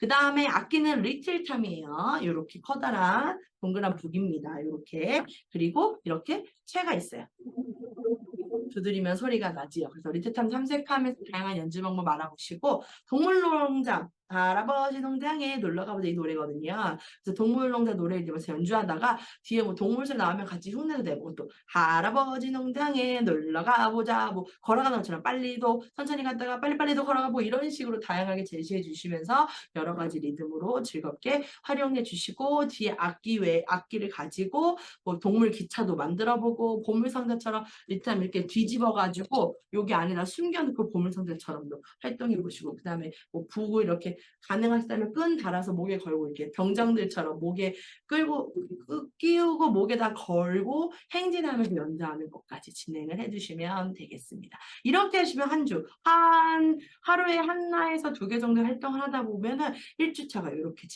[SPEAKER 1] 그 다음에 악기는 리틀탐이에요. 이렇게 커다란 동그란 북입니다. 이렇게 그리고 이렇게 채가 있어요. 두드리면 소리가 나지요. 그래서 리틀탐 탐색하면서 다양한 연주 방법 알아보시고 동물농장 할아버지 농장에 놀러 가보자 이 노래거든요. 그래서 동물농장 노래 이러면서 연주하다가 뒤에 뭐 동물소리 나오면 같이 흉내도 내고 또 할아버지 농장에 놀러 가보자 뭐 걸어가는 것처럼 빨리도 천천히 갔다가 빨리빨리도 걸어가고 이런 식으로 다양하게 제시해 주시면서 여러 가지 리듬으로 즐겁게 활용해 주시고 뒤에 악기를 가지고 뭐 동물 기차도 만들어보고 보물상자처럼 일단 이렇게 뒤집어가지고 여기 안에다 숨겨놓고 보물상자처럼도 활동해 보시고 그 다음에 뭐 북을 이렇게 가능하시다면 끈 달아서 목에 걸고 이렇게 병장들처럼 목에 끼우고 목에다 걸고 행진하면서 연주하는 것까지 진행을 해주시면 되겠습니다. 이렇게 하시면 하루에 하나에서 2개 정도 활동을 하다 보면은 1주차가 이렇게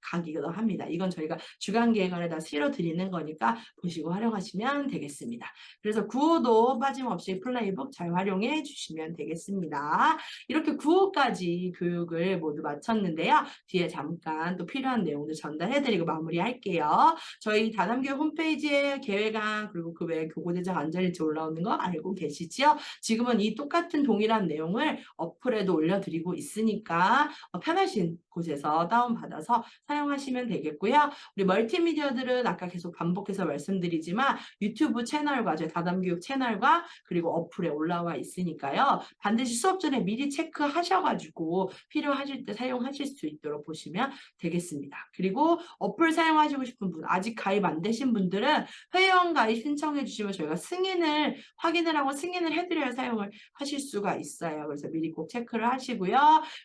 [SPEAKER 1] 가기도 합니다. 이건 저희가 주간 계획안에다 실어드리는 거니까 보시고 활용하시면 되겠습니다. 그래서 구호도 빠짐없이 플레이북 잘 활용해 주시면 되겠습니다. 이렇게 9호까지 교육을 모두 마쳤는데요. 뒤에 잠깐 또 필요한 내용들 전달해드리고 마무리할게요. 저희 다담교육 홈페이지에 계획안 그리고 그 외에 교고대장 안전일지 올라오는 거 알고 계시지요? 지금은 이 똑같은 동일한 내용을 어플에도 올려드리고 있으니까 편하신 곳에서 다운받아서 사용하시면 되겠고요. 우리 멀티미디어들은 아까 계속 반복해서 말씀드리지만 유튜브 채널과 저희 다담교육 채널과 그리고 어플에 올라와 있으니까요. 반드시 수업 전에 미리 체크하셔가지고 필요하실 때 사용하실 수 있도록 보시면 되겠습니다. 그리고 어플 사용하시고 싶은 분, 아직 가입 안 되신 분들은 회원 가입 신청해 주시면 저희가 승인을 확인을 하고 승인을 해드려야 사용을 하실 수가 있어요. 그래서 미리 꼭 체크를 하시고요.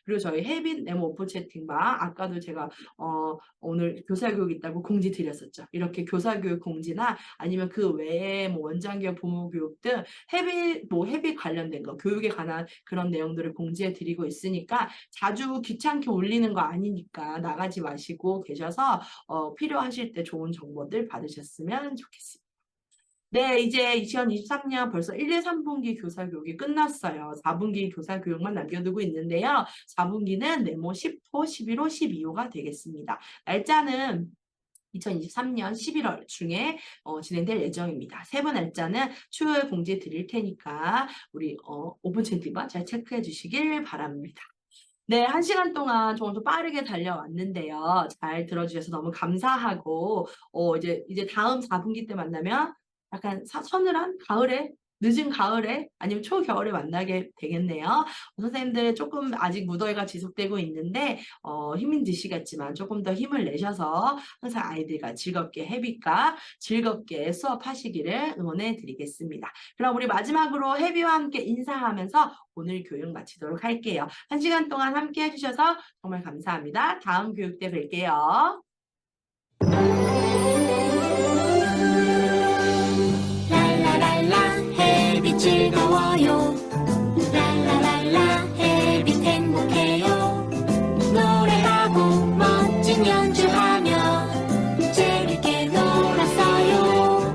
[SPEAKER 1] 그리고 저희 헤빗 네모 오픈 채팅방 아까도 제가 오늘 교사교육 있다고 공지 드렸었죠. 이렇게 교사교육 공지나 아니면 그 외에 뭐 원장교육, 부모교육 등 헤빗 관련된 거, 교육에 관한 그런 내용들을 공지해 드리고 있으니까 자주 귀찮게 올리는 거 아니니까 나가지 마시고 계셔서 필요하실 때 좋은 정보들 받으셨으면 좋겠습니다. 네, 이제 2023년 벌써 1, 2, 3분기 교사교육이 끝났어요. 4분기 교사교육만 남겨두고 있는데요. 4분기는 네모 10호, 11호, 12호가 되겠습니다. 날짜는 2023년 11월 중에 진행될 예정입니다. 세부 날짜는 추후에 공지 드릴 테니까 우리 오픈 채팅방 잘 체크해 주시길 바랍니다. 네, 1시간 동안 조금 더 빠르게 달려왔는데요. 잘 들어주셔서 너무 감사하고, 이제 다음 4분기 때 만나면 약간 서늘한 가을에, 늦은 가을에 아니면 초겨울에 만나게 되겠네요. 선생님들 조금 아직 무더위가 지속되고 있는데, 힘은 드시겠지만 조금 더 힘을 내셔서 항상 아이들과 즐겁게 해비과 즐겁게 수업하시기를 응원해 드리겠습니다. 그럼 우리 마지막으로 해비와 함께 인사하면서 오늘 교육 마치도록 할게요. 1시간 동안 함께 해주셔서 정말 감사합니다. 다음 교육 때 뵐게요.
[SPEAKER 2] 랄라랄라 햇빛 즐거워요 랄라랄라 햇빛 행복해요 노래하고 멋진 연주하며 재밌게 놀았어요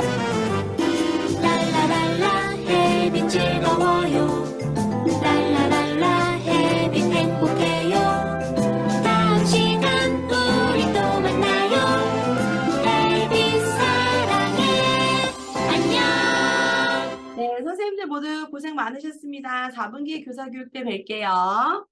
[SPEAKER 2] 랄라랄라 햇빛 즐거워요 랄라랄라 햇빛 행복해요 다음 시간 우리 또 만나요 햇빛 사랑해 안녕
[SPEAKER 1] 네, 선생님들 모두 고생 많으셨습니다. 4분기 교사교육 때 뵐게요.